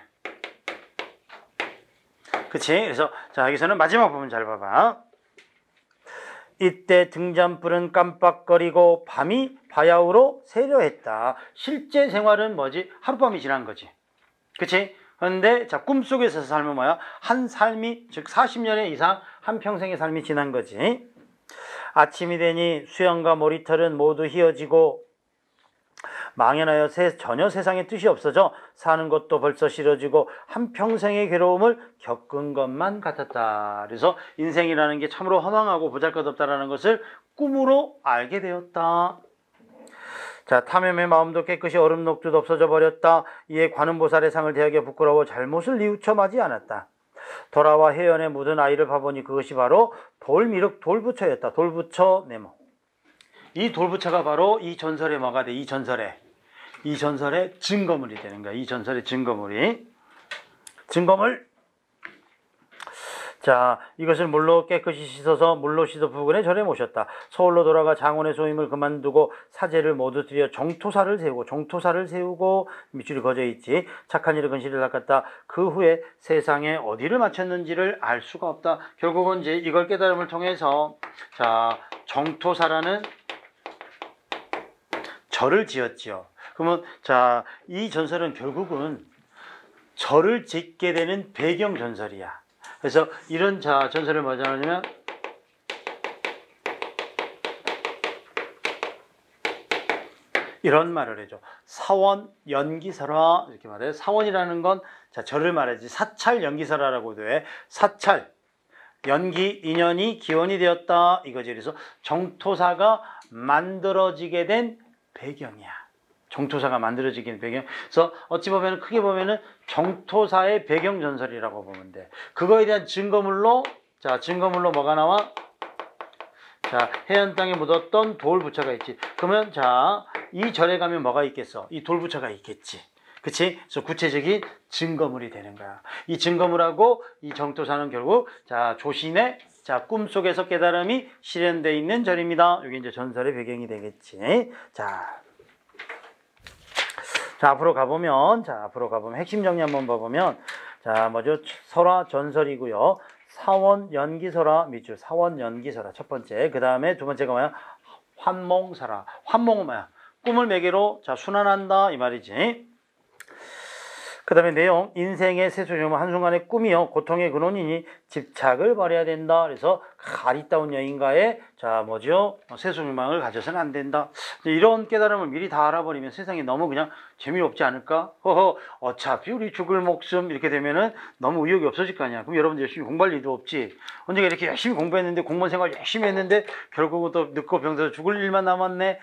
그치? 그래서 자 여기서는 마지막 부분 잘 봐봐. 이때 등잔불은 깜빡거리고 밤이 바야흐로 세려했다. 실제 생활은 뭐지? 하룻밤이 지난 거지. 그치? 그런데 자 꿈속에서 삶은 뭐야? 한 삶이 즉 40년의 이상 한 평생의 삶이 지난 거지. 아침이 되니 수염과 머리털은 모두 휘어지고 망연하여 전혀 세상에 뜻이 없어져 사는 것도 벌써 싫어지고 한평생의 괴로움을 겪은 것만 같았다. 그래서 인생이라는 게 참으로 허망하고 보잘것없다라는 것을 꿈으로 알게 되었다. 자, 탐욕의 마음도 깨끗이 얼음 녹듯 없어져 버렸다. 이에 관음보살의 상을 대하게 부끄러워 잘못을 뉘우쳐 마지 않았다. 돌아와 해연에 묻은 아이를 봐보니 그것이 바로 돌미륵 돌부처였다. 돌부처 네모. 이 돌부처가 바로 이 전설의 뭐가 돼? 이 전설의 증거물이 되는 거야. 이 전설의 증거물이. 증거물. 자, 이것을 물로 깨끗이 씻어서 물로 씻어 부근에 절에 모셨다. 서울로 돌아가 장원의 소임을 그만두고 사제를 모두 들여 정토사를 세우고 밑줄이 거져 있지. 착한 일을 근실을 닦았다. 그 후에 세상에 어디를 마쳤는지를 알 수가 없다. 결국은 이제 이걸 깨달음을 통해서 자, 정토사라는 절을 지었지요. 그러면 자, 이 전설은 결국은 절을 짓게 되는 배경 전설이야. 그래서 이런 자 전설을 뭐라 하냐면 이런 말을 해줘. 사원 연기설화 이렇게 말해요. 사원이라는 건 자 절을 말하지. 사찰 연기설화라고 돼. 사찰 연기 인연이 기원이 되었다 이거지. 그래서 정토사가 만들어지게 된 배경이야. 정토사가 만들어지게 된 배경. 그래서 어찌 보면 크게 보면은 정토사의 배경 전설이라고 보면 돼. 그거에 대한 증거물로 자 증거물로 뭐가 나와? 자 해안 땅에 묻었던 돌부처가 있지. 그러면 자 이 절에 가면 뭐가 있겠어? 이 돌부처가 있겠지. 그치? 그래서 구체적인 증거물이 되는 거야. 이 증거물하고 이 정토사는 결국 자 조신의 자 꿈속에서 깨달음이 실현되어 있는 절입니다. 이게 이제 전설의 배경이 되겠지. 자 앞으로 가보면 핵심 정리 한번 봐보면 자 뭐죠? 설화 전설이고요. 사원 연기설화 밑줄 사원 연기설화 첫 번째. 그 다음에 두 번째가 뭐야? 환몽설화. 환몽은 뭐야? 꿈을 매개로 자 순환한다 이 말이지. 그 다음에 내용, 인생의 세속욕망 한순간의 꿈이요 고통의 근원이니 집착을 버려야 된다. 그래서 아리따운 여인과의 세속욕망을 가져서는 안 된다. 이런 깨달음을 미리 다 알아버리면 세상이 너무 그냥 재미없지 않을까? 어차피 우리 죽을 목숨 이렇게 되면은 너무 의욕이 없어질 거 아니야. 그럼 여러분들 열심히 공부할 일도 없지. 언젠가 이렇게 열심히 공부했는데 공무원 생활 열심히 했는데 결국은 또 늙고 병들어 죽을 일만 남았네. 야,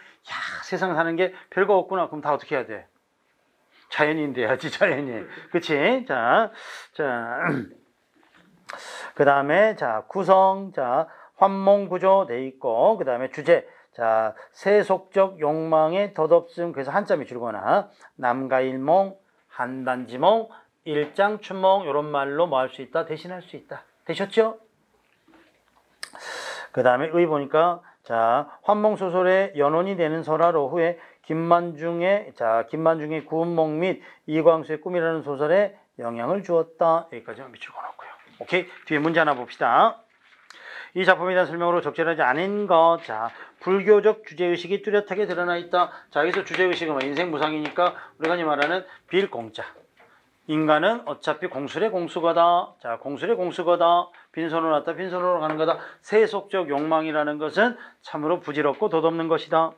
세상 사는 게 별거 없구나. 그럼 다 어떻게 해야 돼? 자연인 돼야지, 자연인. 그치? 그 다음에, 구성, 환몽구조 돼 있고, 그 다음에 주제, 세속적 욕망의 덧없음, 그래서 한자미 줄거나, 남가일몽, 한단지몽, 일장춘몽, 요런 말로 뭐 할 수 있다? 대신할 수 있다. 되셨죠? 그 다음에 의 보니까, 환몽소설의 연원이 되는 설화로 후에 김만중의 구운몽 및 이광수의 꿈이라는 소설에 영향을 주었다. 여기까지만 밑줄 그어놓고요. 오케이. 뒤에 문제 하나 봅시다. 이 작품에 대한 설명으로 적절하지 않은 것. 불교적 주제의식이 뚜렷하게 드러나 있다. 여기서 주제의식은 뭐 인생 무상이니까 우리가 흔히 말하는 빌공짜. 인간은 어차피 공술의 공수거다. 공술의 공수거다. 빈손으로 왔다 빈손으로 가는 거다. 세속적 욕망이라는 것은 참으로 부질없고 덧없는 것이다.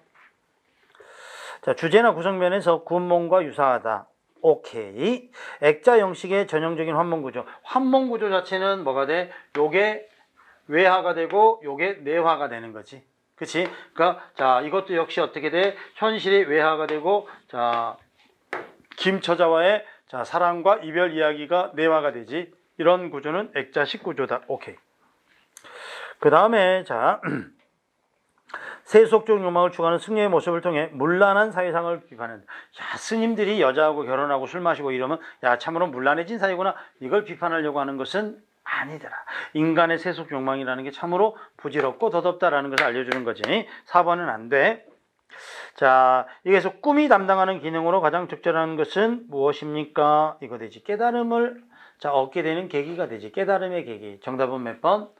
주제나 구성면에서 구운몽과 유사하다. 오케이. 액자 형식의 전형적인 환몽구조. 환몽구조 자체는 뭐가 돼? 요게 외화가 되고 요게 내화가 되는 거지. 그치? 그러니까 이것도 역시 어떻게 돼? 현실이 외화가 되고 김처자와의 사랑과 이별 이야기가 내화가 되지. 이런 구조는 액자식 구조다. 오케이. 그 다음에 세속적 욕망을 추구하는 승려의 모습을 통해 문란한 사회상을 비판한다. 스님들이 여자하고 결혼하고 술 마시고 이러면 참으로 문란해진 사회구나. 이걸 비판하려고 하는 것은 아니더라. 인간의 세속 욕망이라는 게 참으로 부질없고 덧없다라는 것을 알려주는 거지. 4번은 안 돼. 여기서 꿈이 담당하는 기능으로 가장 적절한 것은 무엇입니까? 이거 되지. 깨달음을 얻게 되는 계기가 되지. 깨달음의 계기. 정답은 몇 번?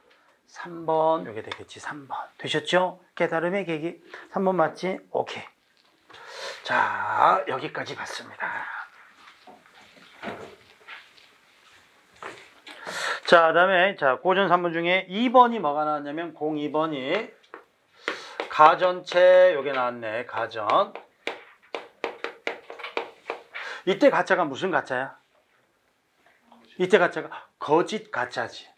3번. 이게 되겠지. 3번. 되셨죠? 깨달음의 계기. 3번 맞지? 오케이. 여기까지 봤습니다. 그 다음에 고전 3번 중에 2번이 뭐가 나왔냐면 02번이 가전체 요게 나왔네. 가전. 이때 가짜가 무슨 가짜야? 이때 가짜가 거짓 가짜지.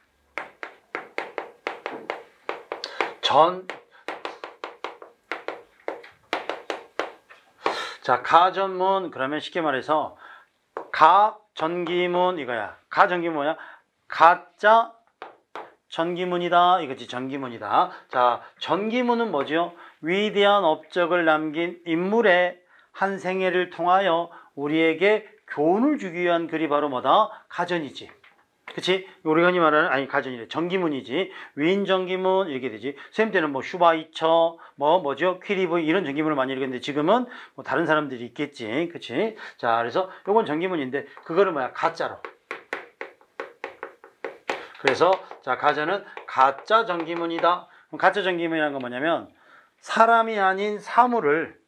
가전문 그러면 쉽게 말해서 가전기문 이거야. 가전기문 뭐야? 가짜 전기문이다. 이거지. 전기문이다. 전기문은 뭐죠? 위대한 업적을 남긴 인물의 한 생애를 통하여 우리에게 교훈을 주기 위한 글이 바로 뭐다? 가전이지. 그치? 우리가 흔히 말하는, 가전이래. 전기문이지. 위인 전기문, 이렇게 되지. 선생님 때는 뭐 슈바이처, 퀴리브, 이런 전기문을 많이 읽었는데 지금은 뭐 다른 사람들이 있겠지. 그치? 그래서 요건 전기문인데, 그거를 뭐야? 가짜로. 그래서, 가전은 가짜 전기문이다. 그럼 가짜 전기문이라는 건 뭐냐면, 사람이 아닌 사물을,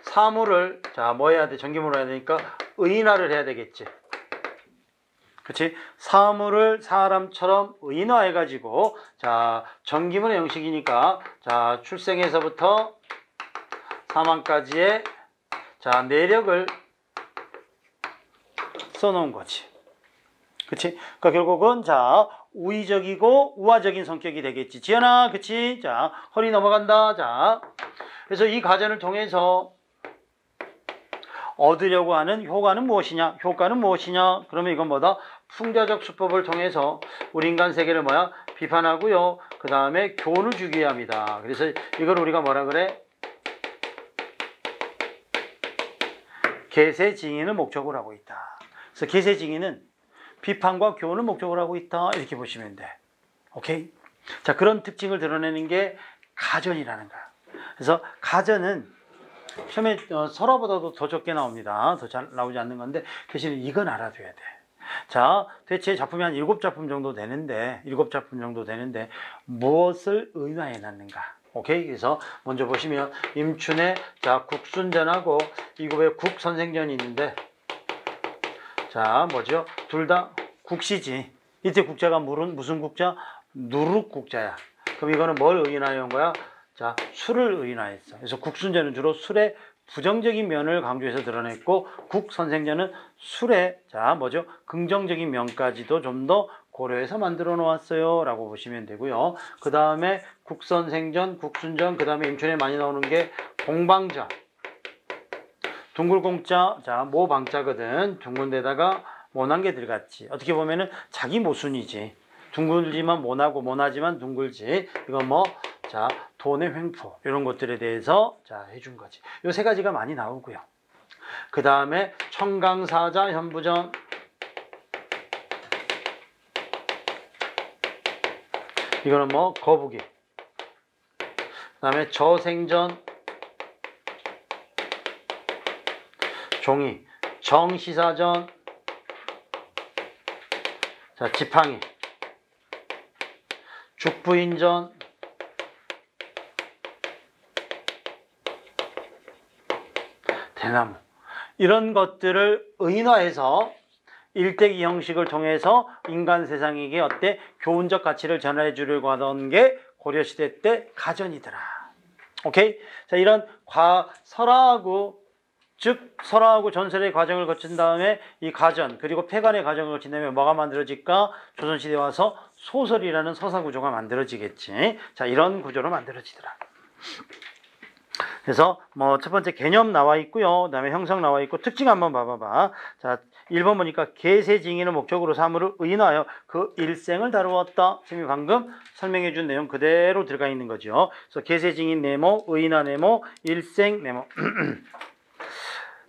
사물을, 뭐 해야 돼? 전기문으로 해야 되니까, 의인화를 해야 되겠지. 그치? 사물을 사람처럼 의인화해가지고, 전기문의 형식이니까, 출생에서부터 사망까지의, 내력을 써놓은 거지. 그치? 그러니까 결국은, 우의적이고 우화적인 성격이 되겠지. 지연아, 그치? 허리 넘어간다. 그래서 이 가전을 통해서, 얻으려고 하는 효과는 무엇이냐? 효과는 무엇이냐? 그러면 이건 뭐다? 풍자적 수법을 통해서 우리 인간 세계를 비판하고요. 그 다음에 교훈을 주기 위함이다. 그래서 이걸 우리가 뭐라 그래? 계세징인을 목적으로 하고 있다. 그래서 계세징인은 비판과 교훈을 목적으로 하고 있다. 이렇게 보시면 돼. 오케이? 그런 특징을 드러내는 게 가전이라는 거야. 그래서 가전은 시험에 설화보다도 더 적게 나옵니다. 더 잘 나오지 않는 건데 대신에 이건 알아둬야 돼. 대체 작품이 한 7작품 정도 되는데 무엇을 의미해 놨는가? 오케이. 그래서 먼저 보시면 임춘의 자 국순전하고 이급의 국선생전이 있는데 자 뭐죠? 둘 다 국시지. 이때 국자가 무슨 국자? 누룩국자야. 그럼 이거는 뭘 의인하여 한 거야? 자 술을 의인하였어. 그래서 국순전은 주로 술의 부정적인 면을 강조해서 드러냈고 국선생전은 술의 자 뭐죠? 긍정적인 면까지도 좀 더 고려해서 만들어 놓았어요 라고 보시면 되고요. 그 다음에 국선생전, 국순전, 그 다음에 임춘에 많이 나오는 게 공방전. 둥글공자, 자 모방자거든. 둥근 데다가 모난 게 들어갔지. 어떻게 보면은 자기 모순이지. 둥글지만 모나고 모나지만 둥글지. 이건 뭐 자 돈의 횡포 이런 것들에 대해서 자 해준 거지. 요 세 가지가 많이 나오고요. 그 다음에 청강사자 현부전. 이거는 뭐 거북이. 그 다음에 저생전 종이. 정시사전 자 지팡이. 죽부인전 대나무. 이런 것들을 의인화해서 일대기 형식을 통해서 인간 세상에게 어때? 교훈적 가치를 전해 주려고 하던 게 고려시대 때 가전이더라. 오케이? 자, 이런 설화하고 즉 설화하고 전설의 과정을 거친 다음에 이 가전 그리고 폐간의 과정을 거친 다음에 뭐가 만들어질까? 조선시대에 와서 소설이라는 서사 구조가 만들어지겠지. 자, 이런 구조로 만들어지더라. 그래서 뭐 첫 번째 개념 나와 있고요. 그다음에 형성 나와 있고 특징 한번 봐봐봐. 자, 1번 보니까 계세징의를 목적으로 삼으로 의인하여 그 일생을 다루었다. 선생님이 방금 설명해 준 내용 그대로 들어가 있는 거죠. 그래서 계세징의 네모, 의인화 네모, 일생 네모.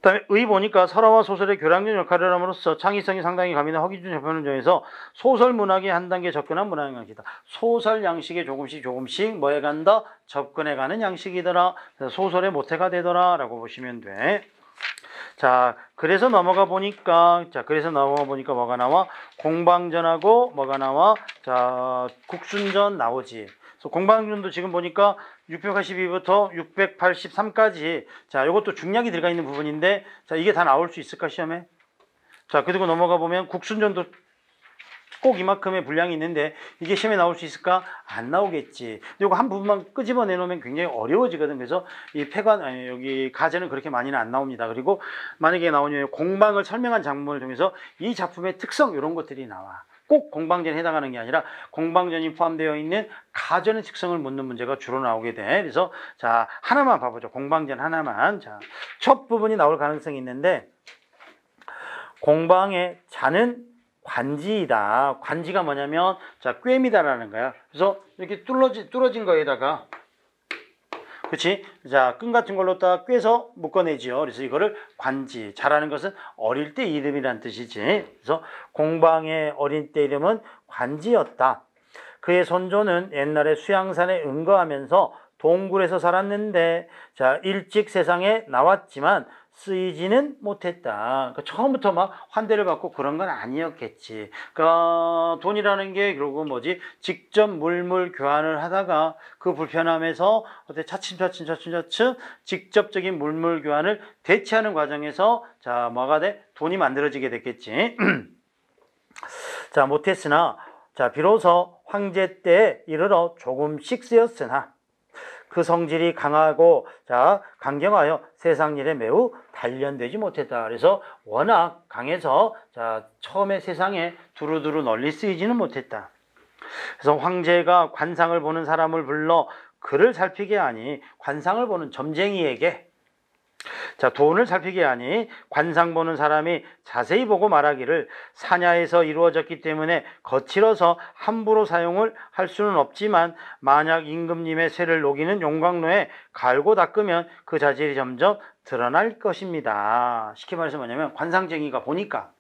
그다음에 의 보니까 설화와 소설의 교량적 역할을 함으로써 창의성이 상당히 가미된 허기준 접근을 통해서 소설 문학의 한 단계 접근한 문학 양식이다. 소설 양식에 조금씩 뭐해 간다? 접근해 가는 양식이더라. 그래서 소설의 모태가 되더라 라고 보시면 돼. 자, 그래서 넘어가 보니까 뭐가 나와? 공방전하고 뭐가 나와? 자, 국순전 나오지. 그래서 공방전도 지금 보니까 682부터 683까지 자, 이것도 중략이 들어가 있는 부분인데 자, 이게 다 나올 수 있을까 시험에? 자, 그리고 넘어가 보면 국순전도 꼭 이만큼의 분량이 있는데 이게 시험에 나올 수 있을까? 안 나오겠지. 이거 한 부분만 끄집어내 놓으면 굉장히 어려워지거든. 그래서 이 여기 가제는 그렇게 많이는 안 나옵니다. 그리고 만약에 나오면 공방을 설명한 장면을 통해서 이 작품의 특성 이런 것들이 나와. 꼭 공방전에 해당하는 게 아니라 공방전이 포함되어 있는 가전의 특성을 묻는 문제가 주로 나오게 돼. 그래서 자, 하나만 봐보죠. 공방전 하나만. 자, 첫 부분이 나올 가능성이 있는데 공방의 자는 관지이다. 관지가 뭐냐면 자, 꿰미다라는 거야. 그래서 이렇게 뚫어진 거에다가 그렇지? 자, 끈 같은 걸로 딱 꿰서 묶어내지요. 그래서 이거를 관지. 자라는 것은 어릴 때 이름이란 뜻이지. 그래서 공방의 어린 때 이름은 관지였다. 그의 손조는 옛날에 수양산에 응거하면서 동굴에서 살았는데 자, 일찍 세상에 나왔지만 쓰이지는 못했다. 그러니까 처음부터 막 환대를 받고 그런 건 아니었겠지. 그러니까 돈이라는 게 결국 뭐지? 직접 물물 교환을 하다가 그 불편함에서 어때 차츰 직접적인 물물 교환을 대체하는 과정에서 자, 뭐가 돼? 돈이 만들어지게 됐겠지. 자, 못했으나 자, 비로소 황제 때에 이르러 조금씩 쓰였으나 그 성질이 강하고 자, 강경하여 세상 일에 매우 단련되지 못했다. 그래서 워낙 강해서 자, 처음에 세상에 두루두루 널리 쓰이지는 못했다. 그래서 황제가 관상을 보는 사람을 불러 그를 살피게 하니 관상을 보는 점쟁이에게 자, 돈을 살피게 하니 관상 보는 사람이 자세히 보고 말하기를 사냐에서 이루어졌기 때문에 거칠어서 함부로 사용을 할 수는 없지만 만약 임금님의 쇠를 녹이는 용광로에 갈고 닦으면 그 자질이 점점 드러날 것입니다. 쉽게 말해서 뭐냐면 관상쟁이가 보니까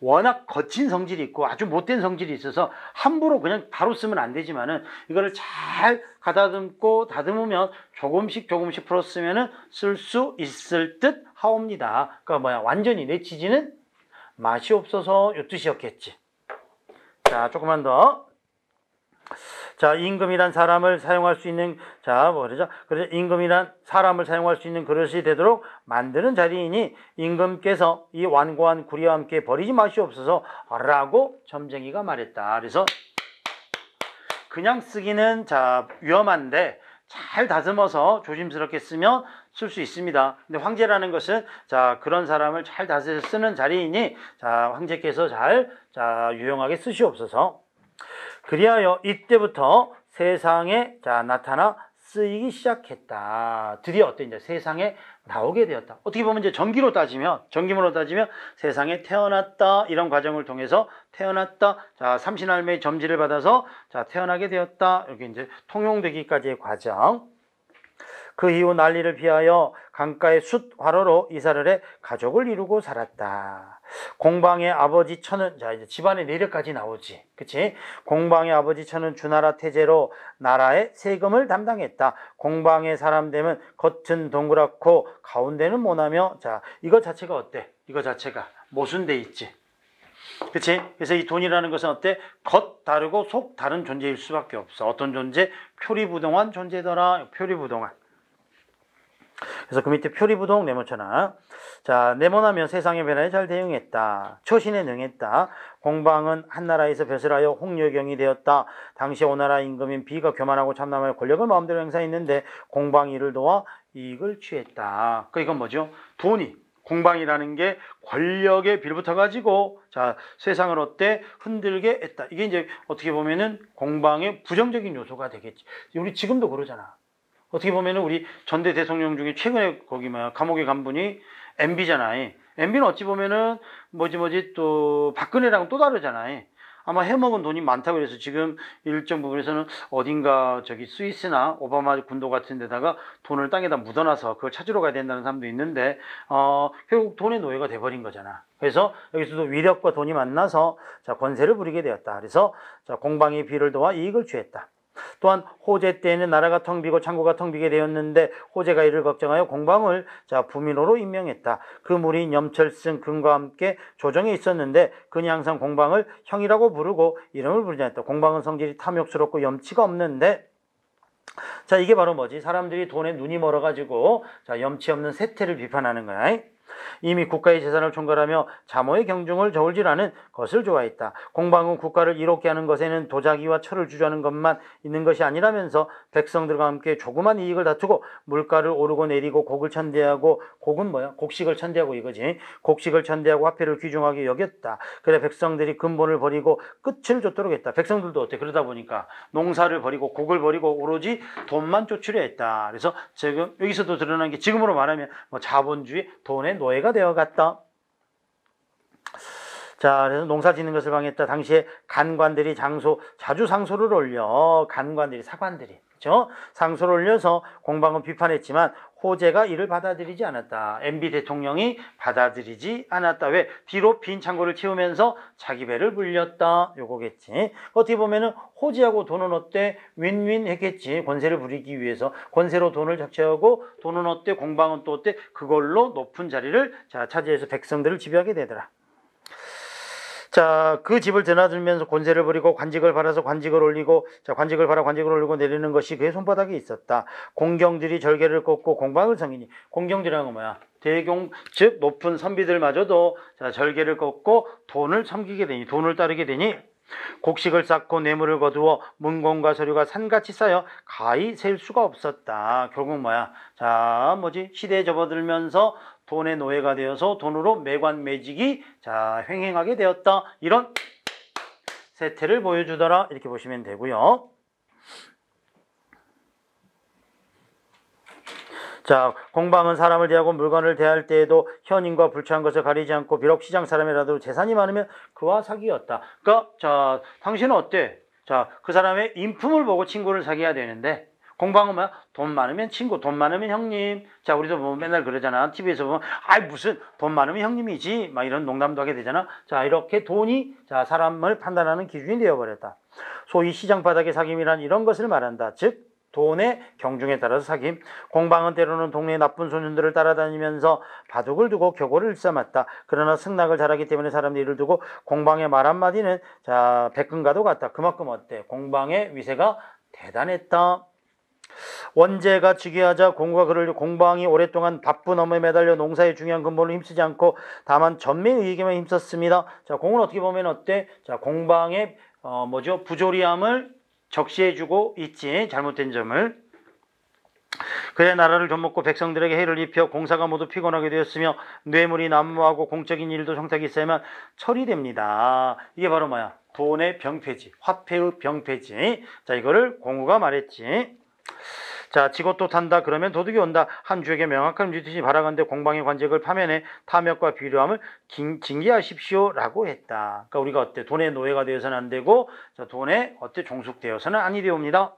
워낙 거친 성질이 있고 아주 못된 성질이 있어서 함부로 그냥 바로 쓰면 안 되지만은 이거를 잘 가다듬고 다듬으면 조금씩 풀었으면은 쓸 수 있을 듯 하옵니다. 그러니까 뭐야, 완전히 내치지는 맛이 없어서 요 뜻이었겠지. 자, 조금만 더. 자, 임금이란 사람을 사용할 수 있는, 자, 뭐 그러죠? 그래서 임금이란 사람을 사용할 수 있는 그릇이 되도록 만드는 자리이니 임금께서 이 완고한 구리와 함께 버리지 마시옵소서 라고 점쟁이가 말했다. 그래서 그냥 쓰기는 자, 위험한데 잘 다듬어서 조심스럽게 쓰면 쓸 수 있습니다. 근데 황제라는 것은 자, 그런 사람을 잘 다스려 쓰는 자리이니 자, 황제께서 잘 자, 유용하게 쓰시옵소서. 그리하여 이때부터 세상에 자, 나타나 쓰이기 시작했다. 드디어 어때? 이제 세상에 나오게 되었다. 어떻게 보면 이제 전기로 따지면 세상에 태어났다. 이런 과정을 통해서 태어났다. 자, 삼신할매의 점지를 받아서 자, 태어나게 되었다. 이렇게 이제 통용되기까지의 과정. 그 이후 난리를 피하여 강가의 숫 화로로 이사를 해 가족을 이루고 살았다. 공방의 아버지 처는 자, 이제 집안의 내력까지 나오지. 그치? 공방의 아버지 처는 주나라 태제로 나라의 세금을 담당했다. 공방의 사람 되면 겉은 동그랗고 가운데는 모나며 자, 이거 자체가 어때? 이거 자체가 모순돼 있지. 그치? 그래서 이 돈이라는 것은 어때? 겉 다르고 속 다른 존재일 수밖에 없어. 어떤 존재? 표리부동한 존재더라. 표리부동한. 그래서 그 밑에 표리부동 네모쳐놔. 자, 네모나면 세상의 변화에 잘 대응했다. 처신에 능했다. 공방은 한나라에서 벼슬하여 홍려경이 되었다. 당시 오나라 임금인 비가 교만하고 참남하여 권력을 마음대로 행사했는데 공방이 이를 도와 이익을 취했다. 그 이건 뭐죠? 돈이 공방이라는 게 권력에 빌붙어 가지고 자, 세상을 어때? 흔들게 했다. 이게 이제 어떻게 보면은 공방의 부정적인 요소가 되겠지. 우리 지금도 그러잖아. 어떻게 보면은 우리 전대 대통령 중에 최근에 거기 감옥에 간 분이 MB잖아요. MB는 어찌 보면은 또 박근혜랑 또 다르잖아요. 아마 해먹은 돈이 많다고 그래서 지금 일정 부분에서는 어딘가 저기 스위스나 오바마 군도 같은 데다가 돈을 땅에다 묻어놔서 그걸 찾으러 가야 된다는 사람도 있는데 결국 돈의 노예가 돼버린 거잖아. 그래서 여기서도 위력과 돈이 만나서 자, 권세를 부리게 되었다. 그래서 자, 공방이 비를 도와 이익을 취했다. 또한 호제 때에는 나라가 텅 비고 창고가 텅 비게 되었는데 호제가 이를 걱정하여 공방을 자, 부민호로 임명했다. 그 무리인 염철승 근과 함께 조정에 있었는데 그는 항상 공방을 형이라고 부르고 이름을 부르지 않았다. 공방은 성질이 탐욕스럽고 염치가 없는데 자, 이게 바로 뭐지? 사람들이 돈에 눈이 멀어가지고 자, 염치 없는 세태를 비판하는 거야. 이미 국가의 재산을 총괄하며 자모의 경중을 저울질 않은 것을 좋아했다. 공방은 국가를 이롭게 하는 것에는 도자기와 철을 주저하는 것만 있는 것이 아니라면서 백성들과 함께 조그만 이익을 다투고 물가를 오르고 내리고 곡을 천대하고 곡은 뭐야? 곡식을 천대하고 이거지. 곡식을 천대하고 화폐를 귀중하게 여겼다. 그래 백성들이 근본을 버리고 끝을 쫓도록 했다. 백성들도 어때? 그러다 보니까 농사를 버리고 곡을 버리고 오로지 돈만 쫓으려 했다. 그래서 지금 여기서도 드러난 게 지금으로 말하면 자본주의 돈의 노예가 되어갔다. 자, 그래서 농사 짓는 것을 방해했다. 당시에 간관들이 자주 상소를 올려 간관들이 사관들이 그렇죠? 상소를 올려서 공방은 비판했지만 호제가 이를 받아들이지 않았다. MB 대통령이 받아들이지 않았다. 왜? 뒤로 빈 창고를 채우면서 자기 배를 불렸다. 요거겠지. 어떻게 보면은 호제하고 돈은 어때? 윈윈 했겠지. 권세를 부리기 위해서. 권세로 돈을 착취하고 돈은 어때? 공방은 또 어때? 그걸로 높은 자리를 자, 차지해서 백성들을 지배하게 되더라. 자, 그 집을 드나들면서 권세를 부리고 관직을 받아서 관직을 올리고 자, 관직을 받아 관직을 올리고 내리는 것이 그의 손바닥에 있었다. 공경들이 절개를 꺾고 공방을 섬기니 공경들이라는 건 뭐야? 대공 즉 높은 선비들마저도 자, 절개를 꺾고 돈을 섬기게 되니 돈을 따르게 되니 곡식을 쌓고 뇌물을 거두어 문공과 서류가 산같이 쌓여 가히 셀 수가 없었다. 결국 뭐야? 자, 시대에 접어들면서 돈의 노예가 되어서 돈으로 매관매직이 자, 횡행하게 되었다. 이런 세태를 보여주더라. 이렇게 보시면 되고요. 자, 공방은 사람을 대하고 물건을 대할 때에도 현인과 불쾌한 것을 가리지 않고 비록 시장 사람이라도 재산이 많으면 그와 사귀었다. 그러니까 자, 당신은 어때? 자, 그 사람의 인품을 보고 친구를 사귀어야 되는데 공방은 뭐야? 돈 많으면 친구, 돈 많으면 형님. 자, 우리도 뭐 맨날 그러잖아. TV에서 보면 아이 무슨 돈 많으면 형님이지. 막 이런 농담도 하게 되잖아. 자, 이렇게 돈이 자, 사람을 판단하는 기준이 되어버렸다. 소위 시장 바닥의 사귐이란 이런 것을 말한다. 즉 돈의 경중에 따라서 사귐. 공방은 때로는 동네의 나쁜 소년들을 따라다니면서 바둑을 두고 격오를 일삼았다. 그러나 승낙을 잘하기 때문에 사람들이 이를 두고 공방의 말 한마디는 백근과도 같다. 그만큼 어때? 공방의 위세가 대단했다. 원제가 즉위하자 공구가 그를 공방이 오랫동안 바쁜 업무에 매달려 농사의 중요한 근본을 힘쓰지 않고 다만 전매의에게만 힘썼습니다. 자, 공은 어떻게 보면 어때? 자, 공방의 부조리함을 적시해주고 있지. 잘못된 점을. 그래 나라를 좀먹고 백성들에게 해를 입혀 공사가 모두 피곤하게 되었으며 뇌물이 난무하고 공적인 일도 성탁이 있어야만 처리됩니다. 이게 바로 뭐야? 돈의 병폐지, 화폐의 병폐지. 자, 이거를 공구가 말했지. 자, 지것도 탄다 그러면 도둑이 온다. 한 주에게 명확한 주듯이 바라건대 공방의 관직을 파면해 탐욕과 비료함을 징계하십시오 라고 했다. 그러니까 우리가 어때? 돈의 노예가 되어서는 안 되고, 자, 돈에 어때? 종속되어서는 아니 되옵니다.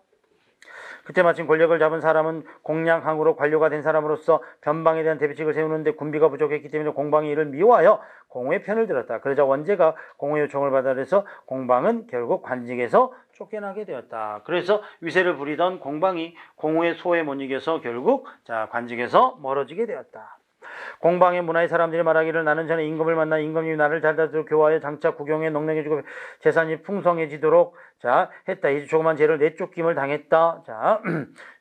그때 마침 권력을 잡은 사람은 공량항으로 관료가 된 사람으로서 변방에 대한 대비책을 세우는데 군비가 부족했기 때문에 공방이 이를 미워하여 공후의 편을 들었다. 그러자 원제가 공후의 요청을 받아내서 공방은 결국 관직에서 쫓겨나게 되었다. 그래서 위세를 부리던 공방이 공후의 소에 못 이겨서 결국 관직에서 멀어지게 되었다. 공방의 문화의 사람들이 말하기를 나는 전에 임금을 만나 임금이 나를 잘 다스려 교화하여 장차 국영에 넉넉해지고 재산이 풍성해지도록 했다. 이 조그만 죄를 내쫓김을 당했다. 자,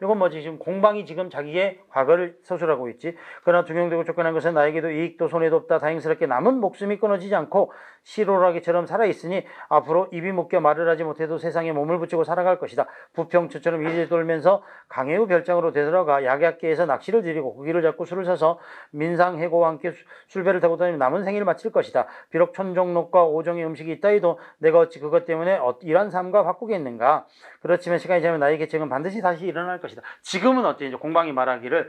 이건 뭐지? 지금 공방이 지금 자기의 과거를 서술하고 있지. 그러나 둥용되고 쫓겨난 것은 나에게도 이익도 손해도 없다. 다행스럽게 남은 목숨이 끊어지지 않고 시로라기처럼 살아있으니 앞으로 입이 묶여 말을 하지 못해도 세상에 몸을 붙이고 살아갈 것이다. 부평처처럼 이리저리 돌면서 강해우 별장으로 되돌아가 약약계에서 낚시를 들이고 고기를 잡고 술을 사서 민상해고와 함께 술배를 타고 다니며 남은 생일을 마칠 것이다. 비록 천종록과 오종의 음식이 있다 해도 내가 어찌 그것 때문에 이러한 삶과 바꾸겠는가. 그렇지만 시간이 지나면 나의 계책은 반드시 다시 일어날 것이다. 지금은 어때? 이제 공방이 말하기를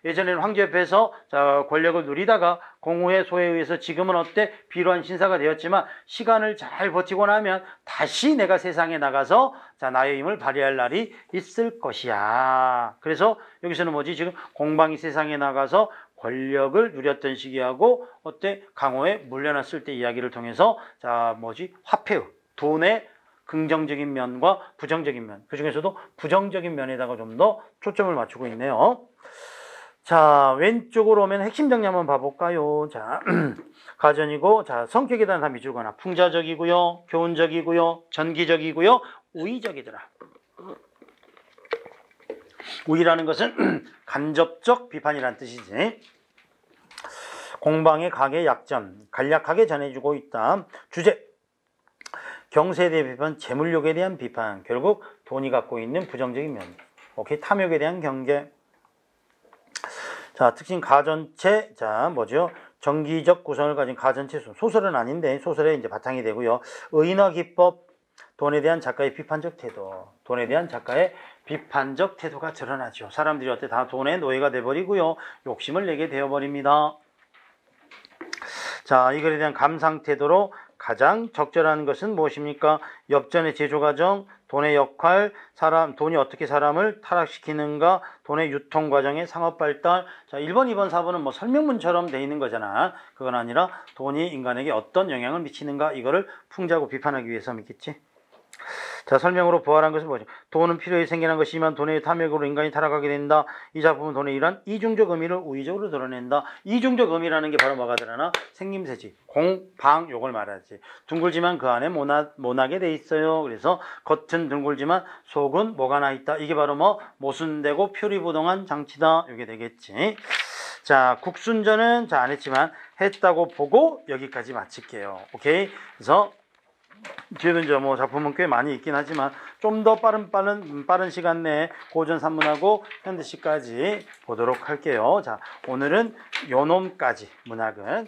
예전에는 황제 옆에서 권력을 누리다가 공후의 소에 의해서 지금은 어때? 비로한 신사가 되었지만 시간을 잘 버티고 나면 다시 내가 세상에 나가서 나의 힘을 발휘할 날이 있을 것이야. 그래서 여기서는 뭐지? 지금 공방이 세상에 나가서 권력을 누렸던 시기하고 어때? 강호에 물려났을 때 이야기를 통해서 화폐의 돈의 긍정적인 면과 부정적인 면, 그 중에서도 부정적인 면에다가 좀 더 초점을 맞추고 있네요. 자, 왼쪽으로 오면 핵심 정리 한번 봐볼까요? 자, 가전이고, 성격에 대한 다 미줄거나 풍자적이고요, 교훈적이고요, 전기적이고요, 우의적이더라. 우의라는 것은 간접적 비판이라는 뜻이지. 공방의 각의 약점, 간략하게 전해주고 있다. 주제, 경세에 대한 비판, 재물욕에 대한 비판, 결국 돈이 갖고 있는 부정적인 면. 오케이, 탐욕에 대한 경계. 자, 특징 가전체, 정기적 구성을 가진 가전체 소설은 아닌데 소설의 이제 바탕이 되고요. 의인화 기법, 돈에 대한 작가의 비판적 태도, 돈에 대한 작가의 비판적 태도가 드러나죠. 사람들이 어때? 다 돈의 노예가 돼버리고요. 욕심을 내게 되어버립니다. 자, 이 글에 대한 감상 태도로 가장 적절한 것은 무엇입니까? 엽전의 제조 과정, 돈의 역할, 돈이 어떻게 사람을 타락시키는가, 돈의 유통 과정의 상업 발달. 자, 1번, 2번, 4번은 설명문처럼 돼 있는 거잖아. 그건 아니라 돈이 인간에게 어떤 영향을 미치는가, 이거를 풍자하고 비판하기 위해서이겠지. 자, 설명으로 부활한 것은 뭐죠? 돈은 필요에 생겨난 것이지만 돈의 탐욕으로 인간이 타락하게 된다. 이 작품은 돈의 이러한 이중적 의미를 우의적으로 드러낸다. 이중적 의미라는 게 바로 뭐가 드러나? 생김새지. 공, 방, 요걸 말하지. 둥글지만 그 안에 모나게 돼 있어요. 그래서 겉은 둥글지만 속은 뭐가 나 있다. 이게 바로 모순되고 표리부동한 장치다. 이게 되겠지. 자, 국순전은 안 했지만 했다고 보고 여기까지 마칠게요. 오케이. 그래서 뒤에도 이제 작품은 꽤 많이 있긴 하지만 좀 더 빠른 시간 내에 고전 산문하고 현대시까지 보도록 할게요. 자, 오늘은 요놈까지 문학은.